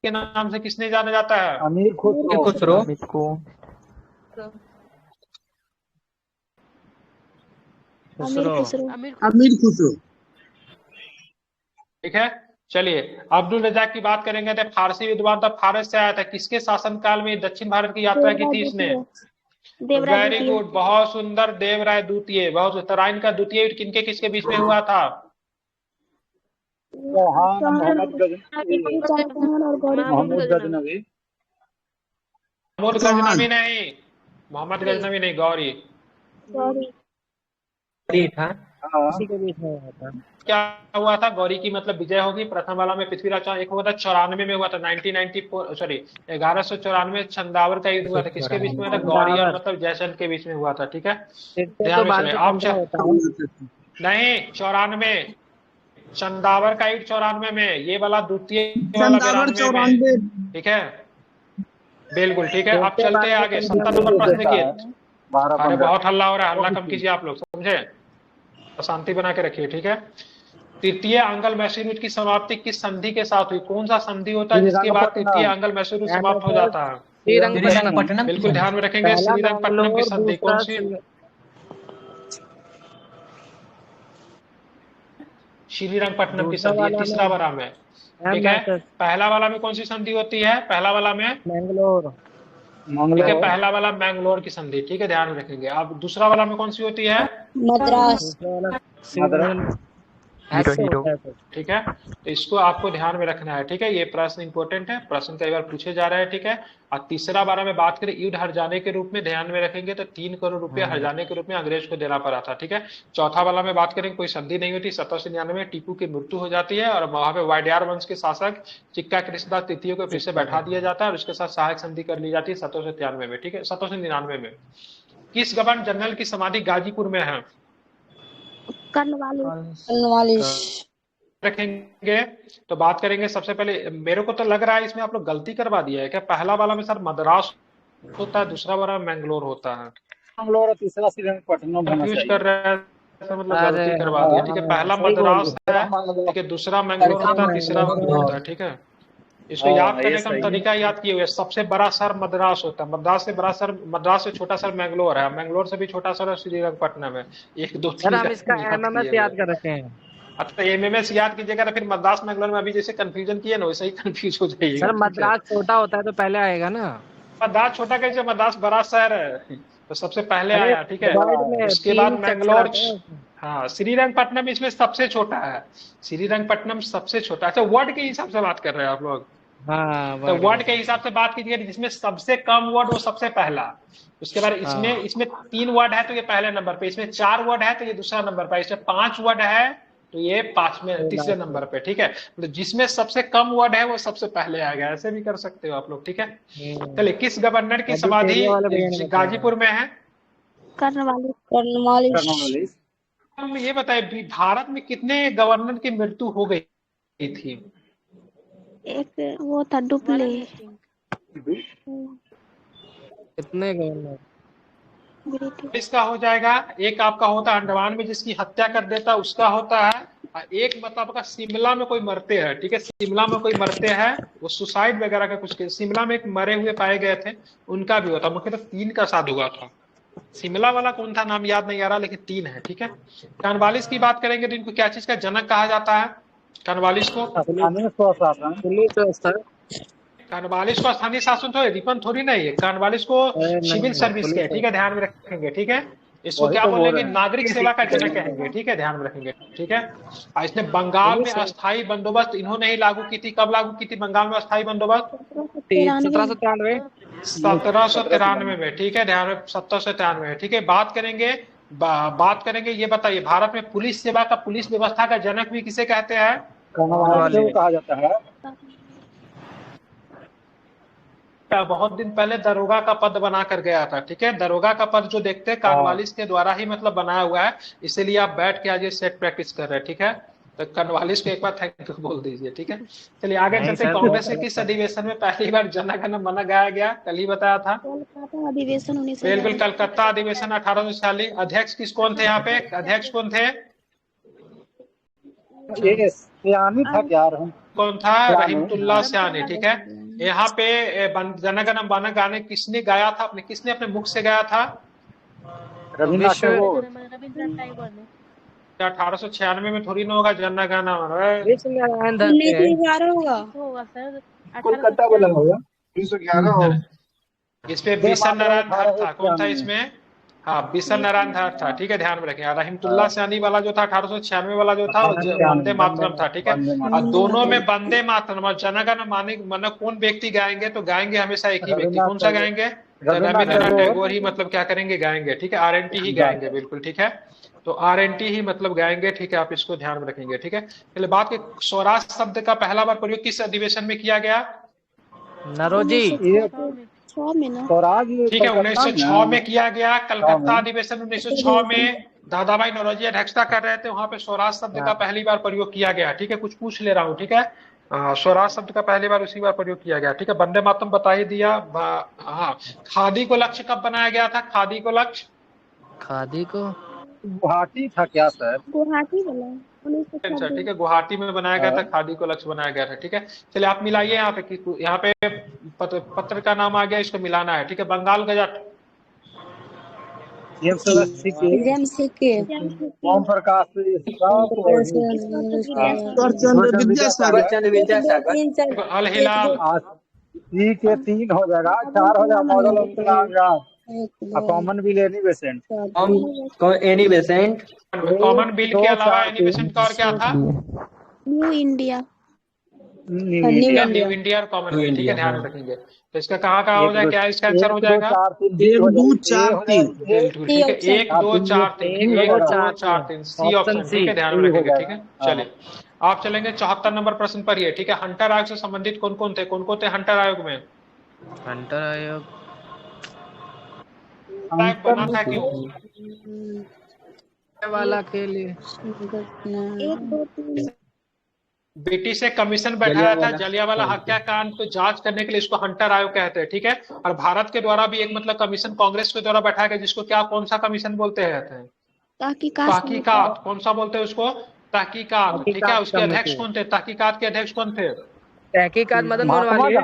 के नाम से किसने जाना जाता है? अमीर खुसरो। अमीर खुसरो। ठीक है, चलिए अब्दुल रजाक की बात करेंगे तो फारसी विद्वान था, फारस से आया था। किसके शासनकाल में दक्षिण भारत की यात्रा की थी इसने? वेरी गुड, बहुत सुंदर, देवराय द्वितीय। बहुत उत्तरायण का द्वितीय युद्ध किनके किसके बीच में हुआ था? मोहम्मद गजनवी। महमूद गजनवी नहीं, मोहम्मद गजनवी नहीं, गौरी था। क्या हुआ था? गौरी की मतलब विजय होगी। प्रथम वाला में पृथ्वीराज चौहान, एक हुआ था 94 में हुआ था, 1994 सॉरी 1194 छंदावर का युद्ध हुआ था। किसके बीच में हुआ था? गौरी और मतलब जयचंद के बीच में हुआ था। ठीक है, ध्यान में आप नहीं 94 चंदावर का युद्ध 94 में, ये वाला द्वितीय वाला 92 में। ठीक है, बिल्कुल ठीक है। अब चलते हैं आगे। 70 नंबर प्रश्न देखिए। अरे बहुत हल्ला हो रहा है, हल्ला कम कीजिए आप लोग, समझे? शांति बना के रखिए। ठीक है, तृतीय आंग्ल मैसूर युद्ध की समाप्ति किस संधि के साथ हुई? कौन सा संधि होता है जिसके बाद तृतीय आंग्ल मैसूर युद्ध समाप्त हो जाता है? बिल्कुल ध्यान में रखेंगे, श्रीरंगपट्टनम की संधि। कौन सी? श्रीरंगपट्टनम की संधि, तीसरा वाला में। ठीक है, पहला वाला में कौन सी संधि होती है? पहला वाला में मैंगलोर। ठीक है, पहला वाला मैंगलोर की संधि। ठीक है, ध्यान में रखेंगे। अब दूसरा वाला में कौन सी होती है? मद्रास। ठीक है, तो इसको आपको ध्यान में रखना है। ठीक है, ये प्रश्न इंपॉर्टेंट है, प्रश्न कई बार पूछे जा रहे हैं। ठीक है, और तीसरा बारे में बात करें, युद्ध हर जाने के रूप में ध्यान में रखेंगे तो 3 करोड़ रुपए हर जाने के रूप में अंग्रेज को देना पड़ा था। ठीक है, चौथा वाला में बात करेंगे, कोई संधि नहीं होती। 1799 में टीपू की मृत्यु हो जाती है और वहां पे वाडियार वंश के शासक चिक्का कृष्णदास तृतीय को फिर से बैठा दिया जाता है और उसके साथ सहायक संधि कर ली जाती है 1793 में। ठीक है, 1799 में। किस गवर्नर जनरल की समाधि गाजीपुर में है? कर्नवालिस। रखेंगे तो बात करेंगे। सबसे पहले मेरे को तो लग रहा है इसमें आप लोग गलती करवा दिया है क्या? पहला वाला में सर मद्रास होता है, दूसरा वाला मैंगलोर होता है। मैंगलोर, तीसरा श्रीरंगपट्टनम कंफ्यूज कर रहे हैं, मतलब गलती करवा दिया। ठीक है, पहला मद्रास है, ठीक है, दूसरा मैंगलोर होता है, तीसरा होता है। ठीक है, इसको याद करने का तरीका याद किए हुए। सबसे बड़ा शहर मद्रास होता है, मद्रास से बड़ा शहर, मद्रास से छोटा शहर मैंगलोर है, मैंगलोर से भी छोटा शहर श्रीरंगपट्टनम है। 1 2 3 हम इसका एमएमएस याद कर रखे हैं। अच्छा, एमएमएस याद कीजिएगा तो फिर मद्रास मैंगलोर में अभी जैसे कंफ्यूजन किए ना वैसे ही कंफ्यूज हो जाइएगा। सर मद्रास छोटा होता है तो पहले आएगा ना। मद्रास छोटा कैसे? मद्रास बड़ा शहर है तो सबसे पहले आया। ठीक है, उसके बाद मैंगलोर। हाँ, श्रीरंगपट्टनम इसमें सबसे छोटा है। श्रीरंगपट्टनम सबसे छोटा। अच्छा, वर्ड के हिसाब से बात कर रहे हैं आप लोग? हाँ, तो वर्ड के हिसाब से बात कीजिए, जिसमें सबसे कम वर्ड वो सबसे पहला। उसके बाद इसमें 3 वर्ड है तो ये पहले नंबर पे, इसमें 4 वर्ड है तो ये दूसरा नंबर पे, इसमें 5 वर्ड है तो ये तीसरे नंबर पे। ठीक है, तो जिसमें सबसे कम वर्ड है वो सबसे पहले आएगा। ऐसे भी कर सकते हो आप लोग। ठीक है, चलिए किस गवर्नर की समाधि गाजीपुर में है? कर्नवालिस। हम ये बताए, भारत में कितने गवर्नर की मृत्यु हो गई थी? एक वो था डुप्ले। कितने गवर्नर? इसका हो जाएगा। एक आपका होता है अंडमान में जिसकी हत्या कर देता है, उसका होता है। एक मतलब आपका शिमला में कोई मरते हैं। ठीक है, शिमला में कोई मरते हैं, वो सुसाइड वगैरह का कुछ, शिमला में एक मरे हुए पाए गए थे, उनका भी होता। मुख्यतः 3 का साथ हुआ था। शिमला वाला कौन था नाम याद नहीं आ रहा, लेकिन 3 है। ठीक है, कर्नवालिस की बात करेंगे तो इनको क्या चीज का जनक कहा जाता है? कर्नवालिस को कर्नवालिस को स्थानीय शासन तो रिपन थोड़ी नहीं है, कर्नवालिस को सिविल सर्विस के। ठीक है, ध्यान में रखेंगे। ठीक है, इसको क्या बोलेंगे? नागरिक सेवा का जनक कहेंगे। ठीक है, ध्यान में रखेंगे। ठीक है, इसने बंगाल में अस्थायी बंदोबस्त इन्होंने ही लागू की थी। कब लागू की थी बंगाल में अस्थायी बंदोबस्त? 1793 में। ठीक है, ध्यान में 1793 में। ठीक है, बात करेंगे ये बताइए, भारत में पुलिस सेवा का, पुलिस व्यवस्था का जनक भी किसे कहते हैं? कहा जाता है। बहुत दिन पहले दरोगा का पद बना कर गया था। ठीक है, दरोगा का पद जो देखते हैं कर्नवालिस के द्वारा ही मतलब बनाया हुआ है, इसीलिए आप बैठ के आज ये सेट प्रैक्टिस कर रहे हैं। ठीक है, तो कर्नवालिस को एक बार थैंक यू बोल दीजिए। ठीक है, चलिए आगे चलते। कांग्रेस के किस अधिवेशन में पहली बार जन गण मन गाया गया? कल ही बताया था, अधिवेशन। बिल्कुल, कलकत्ता अधिवेशन 1846। अध्यक्ष कौन थे यहाँ पे? अध्यक्ष कौन थे? था क्या? कौन था? रहीमतुल्लाह सयानी। ठीक है, यहाँ पे जन गण मन गाने किसने गाया था, किसने अपने मुख से गाया था? रविन्द्रनाथ टैगोर। 1896 में थोड़ी ना होगा जन गण मन। विश्व नारायण दत्त है। 1911 होगा। कोलकाता वाला होगा 311 हो। इस पे बिशन नारायण धर था, कौन था इसमें? हाँ, बिशन नारायण धर था, ठीक है, ध्यान में रखें। रहमतुल्लाह सैनी वाला जो था 1896 वाला जो था वंदे मातरम था, ठीक है। और दोनों में वंदे मातरम और जनगण मन कौन व्यक्ति गाएंगे? तो गाएंगे हमेशा एक ही व्यक्ति, कौन सा गाएंगे? रविन्द्रनाथ टैगोर ही मतलब क्या करेंगे, गाएंगे, ठीक है। RNT ही गाएंगे, बिल्कुल ठीक है। तो RNT ही मतलब गाएंगे, ठीक है, आप इसको ध्यान में रखेंगे, ठीक है। पहले बात के स्वराज शब्द का पहला बार प्रयोग किस अधिवेशन में किया गया? नरोजी। स्वराज ठीक है, 1906 में किया गया। कलकत्ता अधिवेशन 1906 में दादाभाई नौरोजी अध्यक्षता कर रहे थे, वहां पे स्वराज शब्द का पहली बार प्रयोग किया गया, ठीक है। कुछ पूछ ले रहा हूँ, ठीक है। स्वराज शब्द का पहली बार उसी बार प्रयोग किया गया, ठीक है। वंदे मातरम बता ही दिया। हाँ, खादी को लक्ष्य कब बनाया गया था? खादी को लक्ष्य, खादी को गुवाहाटी था क्या सर? गुवाहाटी वाला सर, ठीक है, गुवाहाटी में बनाया गया था, खादी को लक्ष्य बनाया गया था, ठीक है। चलिए आप मिलाइए यहाँ पे, यहाँ पे पत्र का नाम आ गया, इसको मिलाना है, ठीक है। बंगाल गजट, ओम प्रकाश अल हिलाल, सी के 3 हो जाएगा, 4 हो जाएगा model common bill Annie Besant. Annie Besant, common bill के अलावा एनी बेसेंट का और क्या था? New India. न्यू इंडिया और कॉमन बिल, ठीक है, ध्यान में रखेंगे। तो इसका कहाँ हो जाएगा, क्या इसका आंसर हो जाएगा? 1 2 4 3। ठीक है, 1 2 4 3, 1 2 4 3, सी ऑप्शन, ठीक है, ध्यान में रखेंगे, ठीक है। चलिए आप चलेंगे 74 नंबर प्रश्न पर, ये ठीक है। हंटर आयोग से संबंधित कौन कौन थे हंटर आयोग में? हंटर आयोग बना था क्यों? वाला के लिए 1 2 3 ब्रिटिश से कमीशन बैठाया था जलियांवाला हत्याकांड को जांच करने के लिए, इसको हंटर आयोग कहते हैं, ठीक है। और भारत के द्वारा भी एक मतलब कमीशन कांग्रेस के द्वारा बैठाया गया, जिसको क्या, कौन सा कमीशन बोलते हैं? तहकीकात, कौन सा बोलते हैं उसको? तहकीकात, ठीक है। उसके अध्यक्ष कौन थे? तहकीकात के अध्यक्ष कौन थे? तहकीकात मदन मोहन मालवीय,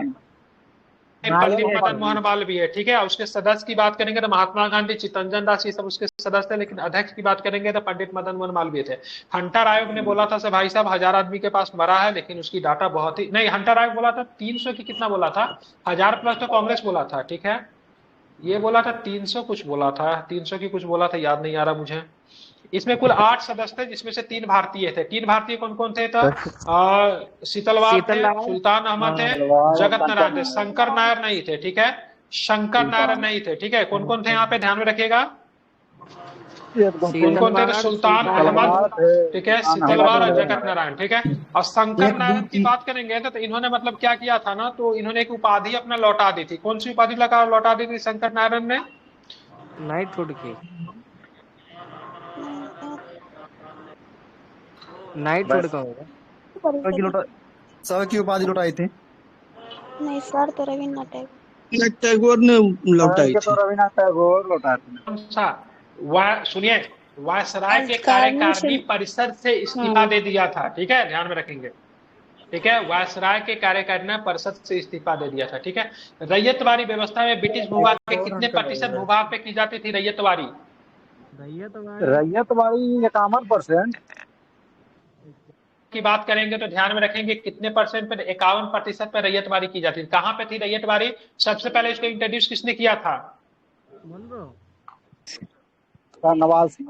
पंडित मदन मोहन मालवीय, ठीक है। उसके सदस्य की बात करेंगे तो महात्मा गांधी, चित्तरंजन दास, ये सब उसके सदस्य थे, लेकिन अध्यक्ष की बात करेंगे तो पंडित मदन मोहन मालवीय थे। हंटर आयोग ने बोला था भाई साहब 1000 आदमी के पास मरा है, लेकिन उसकी डाटा बहुत ही नहीं, हंटर आयोग बोला था 300 की, कितना बोला था? 1000 प्लस तो कांग्रेस बोला था, ठीक है। ये बोला था 300 कुछ बोला था, 300 की कुछ बोला था, याद नहीं आ रहा मुझे। इसमें कुल 8 सदस्य थे, जिसमें से 3 भारतीय थे। 3 भारतीय कौन कौन थे? तो शीतलवार थे, सुल्तान अहमद थे, जगत नारायण थे, शंकर नायर नहीं थे, ठीक है। शंकर नायर नहीं थे, ठीक है। कौन कौन थे यहाँ पे, ध्यान में रखिएगा। कौन कौन थे? तो सुल्तान अहमद, ठीक है, शीतलवार और जगत नारायण, ठीक है। और शंकर नारायण की बात करेंगे तो इन्होंने मतलब क्या किया था ना, तो इन्होंने एक उपाधि अपना लौटा दी थी। कौन सी उपाधि लौटा दी थी शंकर नारायण ने? नाइटहुड की, नाइटहुड का होगा। सर की उपाधि लौटाई थी? नहीं सर, तो रविन्द्रनाथ टैगोर ने लौटाई थी। रविन्द्रनाथ टैगोर लौटाए थे। कौन सा? सुनिए, वायसराय के कार्यकारिणी परिषद से इस्तीफा दे दिया था, ठीक है, ध्यान में रखेंगे, ठीक है। वायसराय के कार्यकारिणी परिषद से इस्तीफा दे दिया था, ठीक है। रैयतवारी व्यवस्था में ब्रिटिश भूभाग के कितने प्रतिशत भूभाग पे की जाती थी रैयतवारी? रैयतवारी 51% की बात करेंगे तो ध्यान में रखेंगे कितने परसेंट पे? 51% पे रैयतवारी की जाती थी। कहाँ पे थी रैयतवारी? सबसे पहले इसको इंट्रोड्यूस किसने किया था? नवाज सिंह,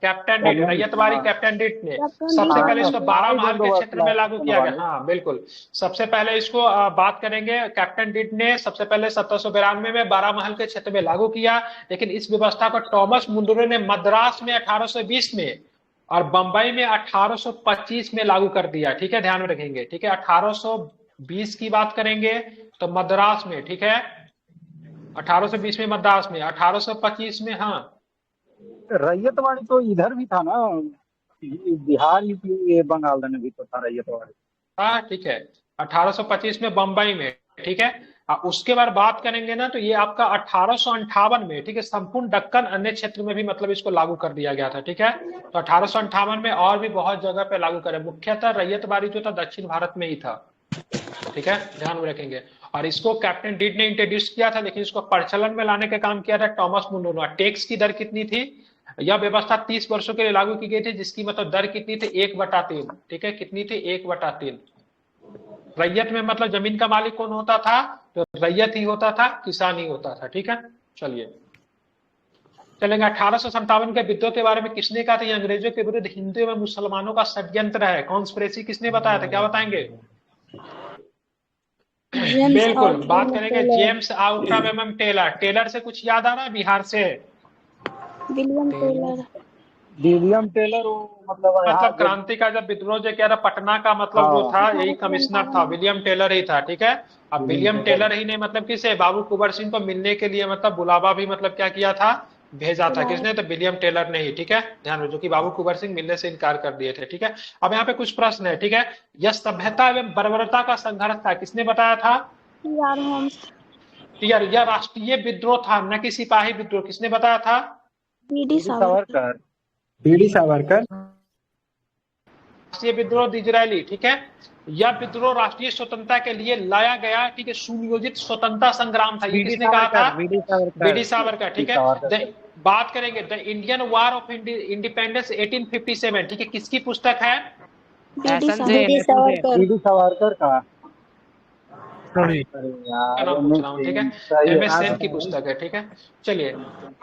कैप्टन डिट, रैयतवारी कैप्टन डिट ने सबसे पहले इसको 12 महल के क्षेत्र में लागू किया गया। हाँ बिल्कुल, सबसे पहले इसको बात करेंगे, कैप्टन डिट ने सबसे पहले 1792 में 12 महल के क्षेत्र में लागू किया। लेकिन इस व्यवस्था को टॉमस मुंडरे ने मद्रास में 1820 में और बंबई में 1825 में लागू कर दिया, ठीक है, ध्यान में रखेंगे, ठीक है। 1820 की बात करेंगे तो मद्रास में, ठीक है, 1820 में मद्रास में, 1825 में, हाँ रैयतवाड़ी तो इधर भी था ना, बिहार, यूपी, बंगाल में भी तो था रैयतवाड़ी। हाँ ठीक है, 1825 में बंबई में, ठीक है। उसके बाद बात करेंगे ना तो ये आपका 1858 में, ठीक है, संपूर्ण दक्कन अन्य क्षेत्र में भी मतलब इसको लागू कर दिया गया था, ठीक है। तो 1858 में और भी बहुत जगह पे लागू करे। मुख्यतः रैयतवाड़ी जो था दक्षिण भारत में ही था, ठीक है, ध्यान में रखेंगे। और इसको कैप्टन डीड ने इंट्रोड्यूस किया था, लेकिन इसको प्रचलन में लाने का काम किया था टॉमस मुंडो। टैक्स की दर कितनी थी? यह व्यवस्था 30 वर्षों के लिए लागू की गई थी, जिसकी मतलब दर कितनी थी? 1/3। ठीक है, कितनी थी? 1/3। रैयत में मतलब जमीन का मालिक कौन होता था? तो रैयत ही होता था, किसान ही होता था। ठीक है, चलिए चलेंगे। 1857 के विद्रोह के बारे में किसने कहा था? ये अंग्रेजों के विरुद्ध हिंदू एवं मुसलमानों का षड्यंत्र है। कॉन्स्पिरेसी किसने बताया था? क्या बताएंगे? बिल्कुल, बात करेंगे जेम्स आउट्रम एवं टेलर। टेलर से कुछ याद आ रहा है? बिहार से विलियम टेलर। विलियम टेलर, वो मतलब क्रांति का जब विद्रोह जो किया था पटना का, मतलब जो था यही कमिश्नर था, विलियम टेलर ही था। ठीक है, अब विलियम टेलर ही ने मतलब किसे? बाबू कुंवर सिंह को मिलने के लिए मतलब बुलावा भी मतलब क्या किया था? भेजा था। किसने? तो विलियम टेलर ने ही। ठीक है, ध्यान रखो, जो कि बाबू कुंवर सिंह मिलने से इनकार कर दिए थे। ठीक है, अब यहाँ पे कुछ प्रश्न है। ठीक है, यह सभ्यता एवं बर्बरता का संघर्ष था, किसने बताया था? यह राष्ट्रीय विद्रोह था, न कि सिपाही विद्रोह। किसने बताया था? बीडी सावरकर। बीडी सावरकर। राष्ट्रीय विद्रोह इजरायली। ठीक है, यह विद्रोह राष्ट्रीय स्वतंत्रता के लिए लाया गया। ठीक है, सुनियोजित स्वतंत्रता संग्राम था। ये किसने कहा था? बीडी सावरकर। ठीक है, बात करेंगे the Indian war of independence 1857। ठीक है, किसकी पुस्तक है? बीडी सावरकर का नाम पूछ रहा हूँ। ठीक है, MS सेन की पुस्तक है। ठीक है, चलिए।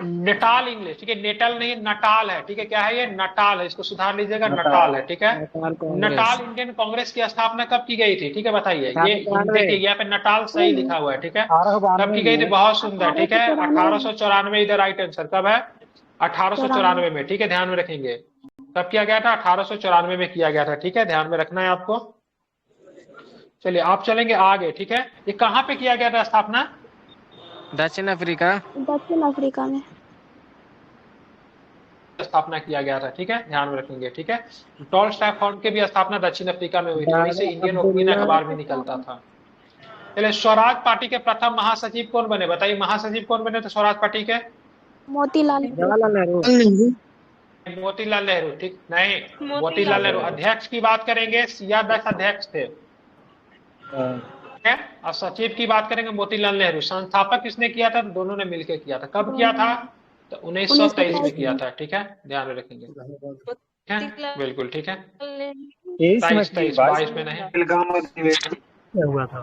Natal English. ठीक है, नेटल नहीं, नटाल है। ठीक है, क्या है ये? नटाल है, इसको सुधार लीजिएगा, नटाल है। ठीक है, नटाल इंडियन कांग्रेस की स्थापना कब की गई थी? ठीक है, बताइए। ये देखिए यहाँ पे नटाल सही लिखा हुआ है। ठीक है, कब की गई थी? बहुत सुंदर। ठीक है, 1894 इधर राइट आंसर। कब है? 1894 में। ठीक है, ध्यान में रखेंगे। कब किया गया था? 1894 में किया गया था। ठीक है, ध्यान में रखना है आपको। चलिए आप चलेंगे आगे। ठीक है, ये कहाँ पे किया गया था स्थापना? दक्षिण अफ्रीका। दक्षिण अफ्रीका में स्थापना किया गया था। ठीक है, ध्यान में रखेंगे। ठीक है, टॉलस्टॉय फंड की भी स्थापना दक्षिण अफ्रीका में हुई थी, वहीं से इंडियन ओपिनियन अखबार भी निकलता था। चलिए, स्वराज पार्टी के प्रथम महासचिव कौन बने? बताइए, महासचिव कौन बने थे स्वराज पार्टी के? मोतीलाल नेहरू। मोतीलाल नेहरू। ठीक नहीं, मोतीलाल नेहरू। अध्यक्ष की बात करेंगे, सिया दास अध्यक्ष थे। और सचिव की बात करेंगे, मोतीलाल नेहरू। संस्थापक किसने किया था? दोनों ने मिलकर किया था। कब किया था? तो 1923 में किया था। ठीक है, ध्यान में रखेंगे। ठीक है, बिल्कुल ठीक है। 22 में नहीं हुआ था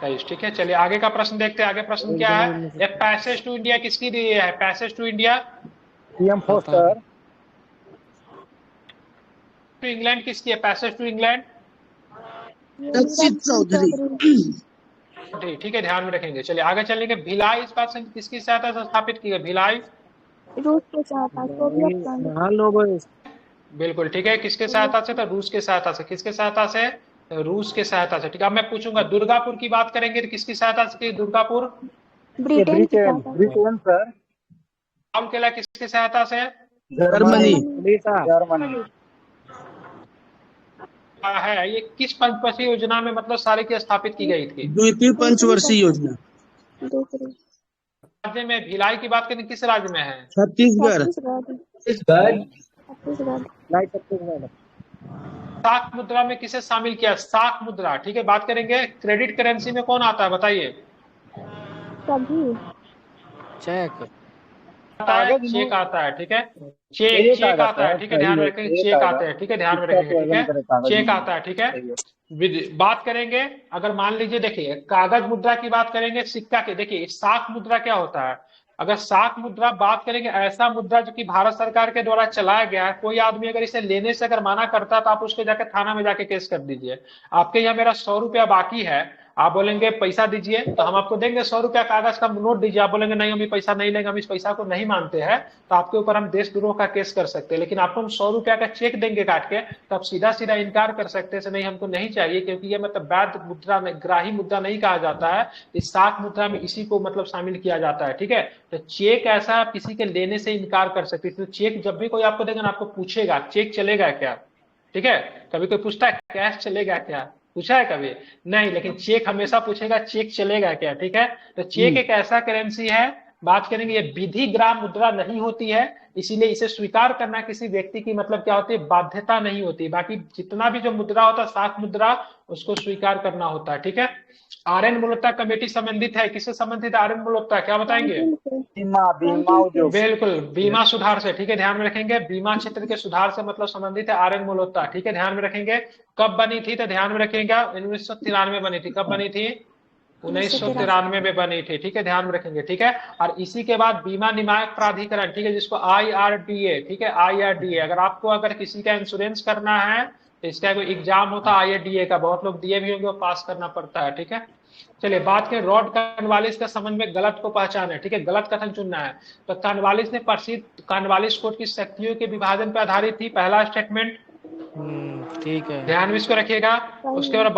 23। ठीक है, चलिए आगे का प्रश्न देखते हैं। आगे प्रश्न क्या है? एक पैसेज टू इंडिया किसकी दी है? Passage to India PM Forster. To England किसकी है? Passage to England Dakshit Chaudhary. ठीक है, ध्यान में रखेंगे। चलिए आगे चलेंगे। भिलाई इस्पात संघ किसकी सहायता से स्थापित की गई? भिलाई रूस के सहायता, सोवियत संघ। बिल्कुल ठीक है, किसके सहायता से? तो रूस के सहायता से। किसके सहायता से? रूस के सहायता से। ठीक है, अब मैं पूछूंगा दुर्गापुर की बात करेंगे तो किसकी सहायता से? दुर्गापुर ब्रिटेन की सहायता। Britain sir. लाल किला किसकी सहायता से? जर्मनी। जर्मनी है। ये किस पंचवर्षीय योजना में मतलब सारी की स्थापित की गई थी? द्वितीय पंचवर्षीय योजना। दूसरी राज्य में भिलाई की बात करें, किस राज्य में है? छत्तीसगढ़। साख मुद्रा में किसे शामिल किया? साख मुद्रा। ठीक है, बात करेंगे क्रेडिट करेंसी में कौन आता है? बताइए। सभी चेक चेक आता है। ठीक है, चेक आता है। ठीक है, ध्यान में रखेंगे। चेक आता है। ठीक है, ध्यान में रखेंगे। ठीक है, चेक आता है। ठीक है, बात करेंगे अगर मान लीजिए, देखिए कागज मुद्रा की बात करेंगे, सिक्का की। देखिए साख मुद्रा क्या होता है? अगर साख मुद्रा बात करेंगे, ऐसा मुद्रा जो कि भारत सरकार के द्वारा चलाया गया है, कोई आदमी अगर इसे लेने से अगर मना करता है तो आप उसके जाकर थाना में जाके केस कर दीजिए। आपके यहाँ मेरा 100 रुपया बाकी है, आप बोलेंगे पैसा दीजिए, तो हम आपको देंगे 100 रुपया कागज का नोट दीजिए। आप बोलेंगे नहीं हम ये पैसा नहीं लेंगे, हम इस पैसा को नहीं मानते हैं, तो आपके ऊपर हम देशद्रोह का केस कर सकते हैं। लेकिन आपको हम 100 रुपया का चेक देंगे काट के, तो आप सीधा सीधा इनकार कर सकते हैं, नहीं हमको नहीं चाहिए, क्योंकि ये मतलब वैध मुद्रा, ग्राही मुद्रा नहीं कहा जाता है। इस साख मुद्रा में इसी को मतलब शामिल किया जाता है। ठीक है, तो चेक ऐसा आप किसी के लेने से इनकार कर सकते हैं। तो चेक जब भी कोई आपको देगा ना, आपको पूछेगा चेक चलेगा क्या? ठीक है, कभी कोई पूछता है कैश चलेगा क्या? पूछा है कभी? नहीं, लेकिन चेक हमेशा पूछेगा चेक चलेगा क्या? ठीक है, तो चेक एक ऐसा करेंसी है बात करेंगे ये विधिग्राम मुद्रा नहीं होती है, इसीलिए इसे स्वीकार करना किसी व्यक्ति की मतलब क्या होती है, बाध्यता नहीं होती। बाकी जितना भी जो मुद्रा होता है साख मुद्रा, उसको स्वीकार करना होता है, ठीक है। आर्यन मूलतः कमेटी संबंधित है, किससे संबंधित है आर्यन मूलतः, क्या बताएंगे? बीमा उद्योग। बिल्कुल, बीमा सुधार से, ठीक है, ध्यान में रखेंगे। बीमा क्षेत्र के सुधार से मतलब संबंधित है आर्यन मूलतः, ठीक है, ध्यान में रखेंगे। कब बनी थी तो ध्यान में रखेंगे, 1993 बनी थी। कब बनी थी? 1993 में बनी थी, ठीक है, ध्यान में रखेंगे, ठीक है। और इसी के बाद बीमा नियामक प्राधिकरण, ठीक है, जिसको IRDA, ठीक है, IRDA। अगर आपको अगर किसी का इंश्योरेंस करना है तो इसका कोई एग्जाम होता है IRDA का, बहुत लोग दिए भी होंगे, वो पास करना पड़ता है, ठीक है। चलिए बात करें रॉड कॉर्नवालिस का संबंध में गलत को पहचान है, ठीक है, गलत कथन चुनना है। तो कॉर्नवालिस ने प्रसिद्ध कॉर्नवालिस कोड की शक्तियों के विभाजन पर आधारित थी, पहला स्टेटमेंट, ठीक है, ध्यान में इसको रखिएगा। उसके बाद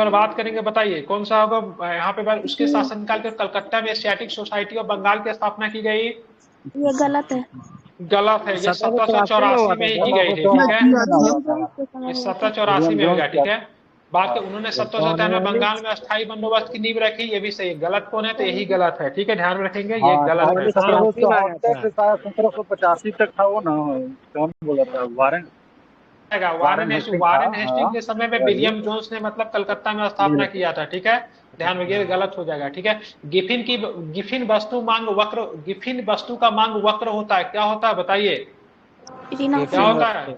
बात करेंगे, बताइए कौन सा होगा यहाँ पे बात। उसके शासनकाल के कलकत्ता में एशियाटिक सोसाइटी ऑफ बंगाल की स्थापना की गई। ये गलत है। गलत है, ये 1784 में ही की गई थी, ठीक है, ये 1784 में होगा, ठीक है। बात के उन्होंने 1793 में बंगाल में अस्थायी बंदोबस्त की नींव रखी, ये भी सही। गलत कौन है तो यही गलत है, ठीक है, ध्यान में रखेंगे, ये गलत है। 1785 तक था वो ना, कौन बोला था, वारेन हेस्टिंग के समय में विलियम जोन्स ने मतलब कलकत्ता में स्थापना किया था, ठीक है, ध्यान में, गलत हो जाएगा, ठीक है। गिफिन वस्तु मांग वक्र, गिफिन वस्तु का मांग वक्र होता है, क्या होता है बताइए, क्या होता है?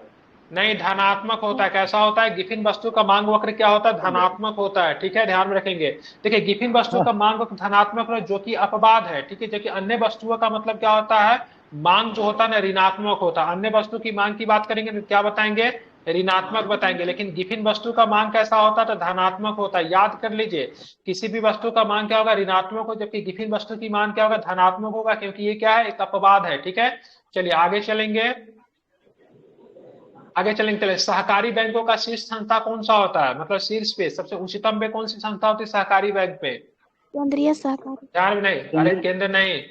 नहीं, धनात्मक होता है। कैसा होता है? गिफिन वस्तु का मांग वक्र क्या होता है? धनात्मक होता है, ठीक है, ध्यान में रखेंगे। देखिए गिफिन वस्तु का मांग वक्र धनात्मक जो कि अपवाद है, ठीक है, जो कि अन्य वस्तुओं का मतलब क्या होता है, मांग जो होता है ना ऋणात्मक होता है। अन्य वस्तु की मांग की बात करेंगे तो क्या बताएंगे, ऋणात्मक बताएंगे। लेकिन गिफिन वस्तु का मांग कैसा होता है तो धनात्मक होता है। याद कर लीजिए, किसी भी वस्तु का मांग क्या होगा, ऋणात्मक हो, जबकि गिफिन वस्तु की मांग क्या होगा, धनात्मक होगा, क्योंकि ये क्या है, एक अपवाद है, ठीक है। चलिए आगे चलेंगे, सहकारी बैंकों का शीर्ष संस्था कौन सा होता है, मतलब शीर्ष पे सबसे उच्चतम पे कौन सी संस्था होती है सहकारी बैंक पे? केंद्रीय सहकारी। ध्यान में नहीं, अरे केंद्र नहीं,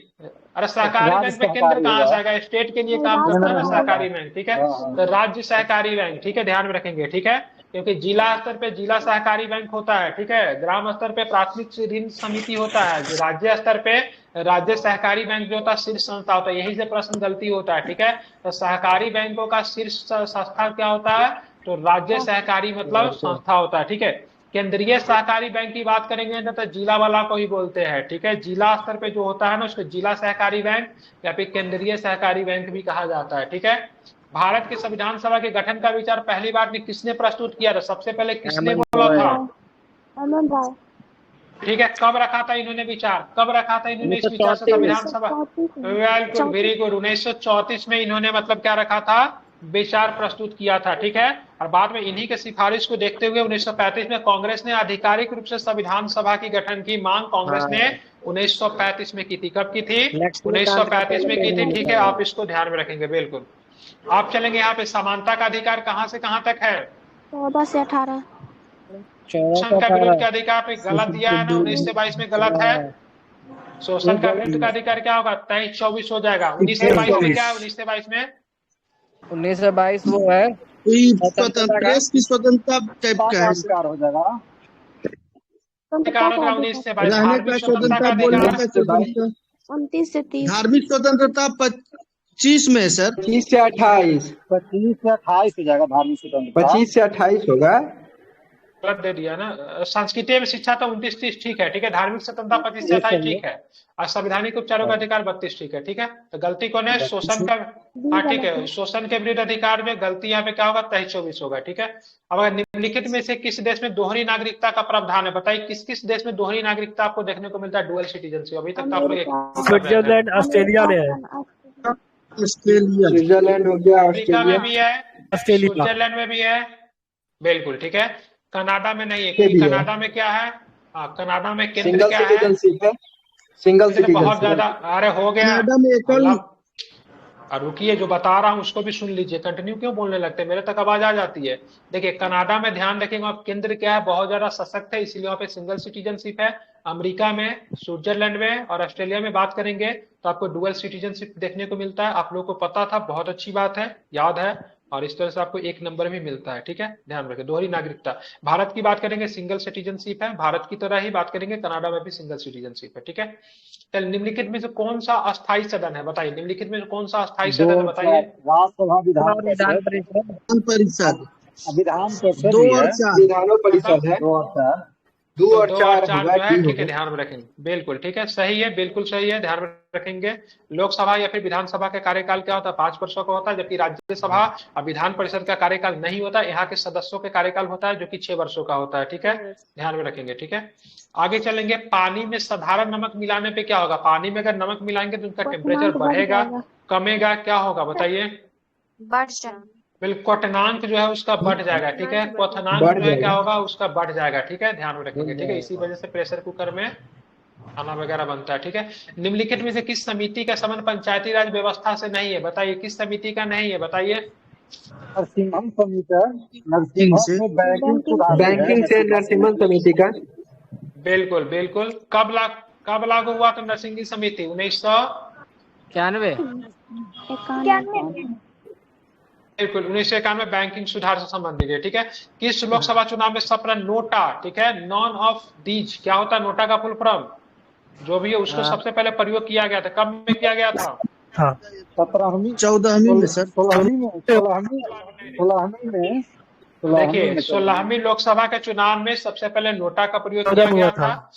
अरे सहकारी बैंक में केंद्र कहाँ से आएगा, स्टेट के लिए काम करता है ना सहकारी बैंक, ठीक है, तो राज्य सहकारी बैंक, ठीक है, ध्यान में रखेंगे, ठीक है, क्योंकि जिला स्तर पे जिला सहकारी बैंक होता है, ठीक है, ग्राम स्तर पे प्राथमिक ऋण समिति होता है, राज्य स्तर पे राज्य सहकारी बैंक जो होता है शीर्ष संस्था होता है। यही से प्रश्न गलती होता है, ठीक है। तो सहकारी बैंकों का शीर्ष संस्था क्या होता है, तो राज्य सहकारी मतलब संस्था होता है, ठीक है। केंद्रीय सहकारी बैंक की बात करेंगे ना तो जिला वाला को ही बोलते हैं, ठीक है, जिला स्तर पे जो होता है ना उसको जिला सहकारी बैंक या फिर केंद्रीय सहकारी बैंक भी कहा जाता है, ठीक है। भारत के संविधान सभा के गठन का विचार पहली बार किसने प्रस्तुत किया था, सबसे पहले किसने बोला था, ठीक है, कब रखा था इन्होंने विचार, कब रखा था इन्होंने इस विचार से संविधान सभा, बिल्कुल वेरी गुड, 1934 में इन्होंने मतलब क्या रखा था, विचार प्रस्तुत किया था, ठीक है। और बाद में इन्हीं के सिफारिश को देखते हुए 1935 में कांग्रेस ने आधिकारिक रूप से संविधान सभा की गठन की मांग कांग्रेस ने 1935 में की थी। कब की थी? 1935 में की थी, ठीक है, आप इसको ध्यान में रखेंगे, बिल्कुल। आप चलेंगे यहाँ पे समानता का अधिकार कहाँ से कहाँ तक है? 14 से 18। शोषण का विरोध का अधिकार पे गलत दिया है ना, 19 से 22 में गलत है। शोषण का विरोध का अधिकार क्या होगा, 23-24 हो जाएगा। 19 से 22 में क्या है, 19 से 22 में 19 से 22 वो है प्रेस की स्वतंत्रता टाइप का है, हो जाएगा। अधिकार था 19 से 22 रहने का स्वतंत्रता, बोलने का स्वतंत्रता, 29 से 30। धार्मिक स्वतंत्रता 25 में है सर, 25 से 28, 25 से 28 हो जाएगा धार्मिक स्वतंत्रता, 25 से 28 होगा, गलत दे दिया ना। सांस्कृतिक शिक्षा तो 29-30 ठीक है, ठीक है, धार्मिक स्वतंत्रता 25 से 28 ठीक है, और संवैधानिक उपचारों का अधिकार 32 ठीक है, ठीक है। तो गलती कौन है, शोषण का, हाँ ठीक है, शोषण के विरुद्ध अधिकार में गलती यहाँ पे क्या होगा, 23-24 होगा, ठीक है। अब अगर निम्नलिखित में से किस देश में दोहरी नागरिकता का प्रावधान है, बताइए किस किस देश में दोहरी नागरिकता आपको देखने को मिलता है, डुअल सिटीजनशिप? अभी तक आप लोग स्विट्जरलैंड ऑस्ट्रेलिया में है, स्विट्जरलैंड हो गया, अमेरिका में भी है, ऑस्ट्रेलिया, स्विट्जरलैंड में भी है, बिल्कुल ठीक है। कनाडा में नहीं है, क्योंकि कनाडा में क्या है, कनाडा में केंद्र क्या है, सिंगल सिटीजनशिप, बहुत ज्यादा, अरे हो गया, कनाडा में एकल, रुकिए जो बता रहा हूँ उसको भी सुन लीजिए, कंटिन्यू क्यों बोलने लगते हैं, मेरे तक आवाज आ जाती है। देखिए कनाडा में ध्यान रखेंगे आप, केंद्र क्या है, बहुत ज्यादा सशक्त है, इसीलिए वहाँ पे सिंगल सिटीजनशिप है। अमेरिका में, स्विट्जरलैंड में और ऑस्ट्रेलिया में बात करेंगे तो आपको डुअल सिटीजनशिप देखने को मिलता है। आप लोगों को पता था, बहुत अच्छी बात है, याद है, और इस तरह से आपको एक नंबर भी मिलता है। ठीक है, ध्यान रखें। दोहरी नागरिकता, भारत की बात करेंगे सिंगल सिटीजनशिप है, भारत की तरह ही बात करेंगे कनाडा में भी सिंगल सिटीजनशिप है। ठीक है, चल निम्नलिखित में से कौन सा अस्थायी सदन है, बताइए निम्नलिखित में से कौन सा अस्थायी सदन है, बताइए। राज्यसभा, विधान विधान परिषद, परिषद। विधान परिषद दो भी और है, चार। विधानों परिषद है, 2 और 4। 2 तो और 2 और 4 4 होगा, जो है, डी ठीक है, होगा। ध्यान में रखेंगे। बिल्कुल ठीक है, सही है, बिल्कुल सही है, ध्यान में रखेंगे। लोकसभा या फिर विधानसभा का कार्यकाल क्या होता है, 5 वर्षों का होता है, जबकि राज्यसभा और विधान परिषद का कार्यकाल नहीं होता। यहाँ के सदस्यों के कार्यकाल होता है जो कि 6 वर्षों का होता है। ठीक है, ध्यान में रखेंगे। ठीक है, आगे चलेंगे। पानी में साधारण नमक मिलाने पे क्या होगा, पानी में अगर नमक मिलाएंगे तो उसका टेम्परेचर बढ़ेगा, कमेगा, क्या होगा बताइए। बढ़ जाएगा। बिल्कुल, क्वथनांक जो है उसका बढ़ जाएगा। ठीक है, क्वथनांक बढ़ जो है क्या जाएगा। होगा, उसका बढ़ जाएगा। ठीक है, ध्यान में रखेंगे। ठीक है, इसी वजह से प्रेशर कुकर में खाना वगैरह बनता है। ठीक है, निम्नलिखित में से किस समिति का संबंध पंचायती राज व्यवस्था से नहीं है, बताइए किस समिति का नहीं है, बताइए। नरसिम्हम समिति, नरसिम्हम में बैंकिंग सुधार भी है, बैंकिंग से नरसिम्हन समिति का। बिल्कुल बिल्कुल। कब लागू हुआ था नरसिंह समिति, 91। बिल्कुल 1991 बैंकिंग सुधार से संबंधित है। ठीक है, किस लोकसभा चुनाव में सप्र नोटा, ठीक है, नॉन ऑफ दीज, क्या होता है नोटा का फुल फॉर्म, जो भी है उसको सबसे पहले प्रयोग किया गया था, कब में किया गया था। 17वीं 14वीं में सर। 16वीं में देखिए 16वीं लोकसभा के चुनाव में सबसे पहले नोटा का प्रयोग किया गया था।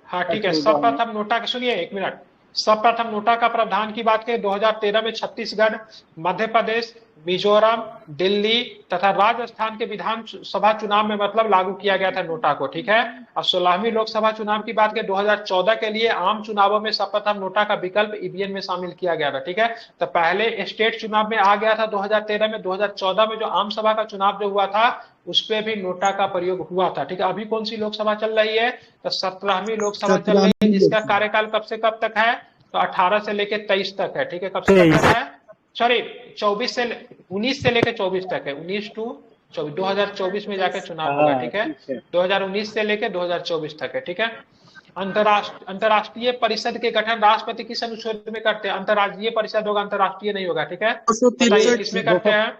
हाँ ठीक है, सर्वप्रथम नोटा का, सुनिए एक मिनट, सर्वप्रथम नोटा का प्रावधान की बात करें 2013 में छत्तीसगढ़, मध्य प्रदेश, मिजोरम, दिल्ली तथा राजस्थान के विधानसभा चुनाव में मतलब लागू किया गया था नोटा को। ठीक है, और 16वीं लोकसभा चुनाव की बात करें 2014 के लिए आम चुनावों में सर्वप्रथम नोटा का विकल्प ईवीएम में शामिल किया गया था। ठीक है, तो पहले स्टेट चुनाव में आ गया था 2013 में, 2014 में जो आम सभा का चुनाव जो हुआ था उस पर भी नोटा का प्रयोग हुआ था। ठीक है, अभी कौन सी लोकसभा चल रही है, तो 17वीं लोकसभा चल रही है, जिसका कार्यकाल कब से कब तक है, तो 18 से लेकर 23 तक है। ठीक है, कब से कब तक है, सॉरी 19 से लेकर 24 तक है, 19 टू 24, 2024 में जाकर चुनाव होगा। ठीक है, 2019 से लेकर 2024 तक है। ठीक है, अंतरराष्ट्रीय परिषद के गठन राष्ट्रपति किस अनुच्छेद में करते हैं, अंतरराष्ट्रीय परिषद होगा, अंतरराष्ट्रीय नहीं होगा। ठीक है, बताइए किसमें करते हैं,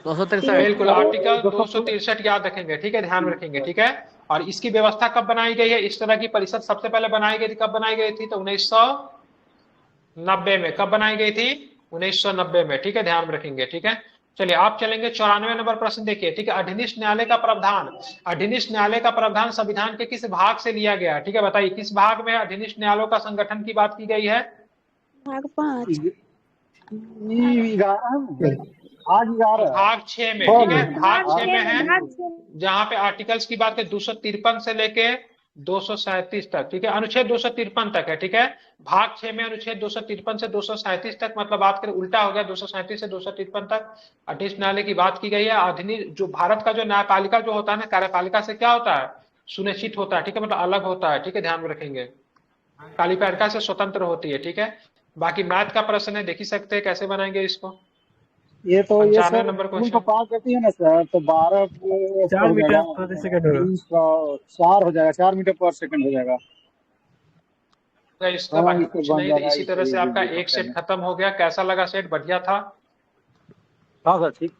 263। बिल्कुल आर्टिकल 263 याद रखेंगे। ठीक है, ध्यान में रखेंगे। ठीक है, और इसकी व्यवस्था कब बनाई गई है, इस तरह की परिषद सबसे पहले बनाई गई थी, कब बनाई गई थी, तो 1990 में। कब बनाई गई थी, 1990 में। ठीक है, ध्यान में रखेंगे। ठीक है, चलिए आप चलेंगे 94 नंबर प्रश्न देखिए। ठीक है, अधीनस्थ न्यायालय का प्रावधान, अधीनस्थ न्यायालय का प्रावधान संविधान के किस भाग से लिया गया है, ठीक है, बताइए किस भाग में अधीनस्थ न्यायालयों का संगठन की बात की गई है। भाग 5। भाग 6 में। ठीक है, भाग 6 में है, जहां पे आर्टिकल्स की बात करें 253 से लेके 237 तक। ठीक है, अनुच्छेद 253 तक है। ठीक है, भाग 6 में अनुच्छेद 253 से 237 तक, मतलब बात करें उल्टा हो गया, 237 से 253 तक अधीनस्थ न्यायालय की बात की गई है। अधीनस्थ जो भारत का जो न्यायपालिका जो होता है ना, कार्यपालिका से क्या होता है, सुनिश्चित होता है। ठीक है, मतलब अलग होता है। ठीक है, ध्यान में रखेंगे, कार्यपालिका से स्वतंत्र होती है। ठीक है, बाकी मैथ का प्रश्न है, देख ही सकते हैं कैसे बनाएंगे इसको। ये तो ये 95 सर नंबर उनको क्वेश्चन, पास करती है ना सर, तो 12 मीटर प्रति सेकंड होगा, 4 हो जाएगा, 4 मीटर पर सेकंड हो जाएगा। इसका बाकी कुछ नहीं। तो इसी तरह से आपका एक सेट खत्म हो गया। कैसा लगा सेट, बढ़िया था। हाँ सर ठीक।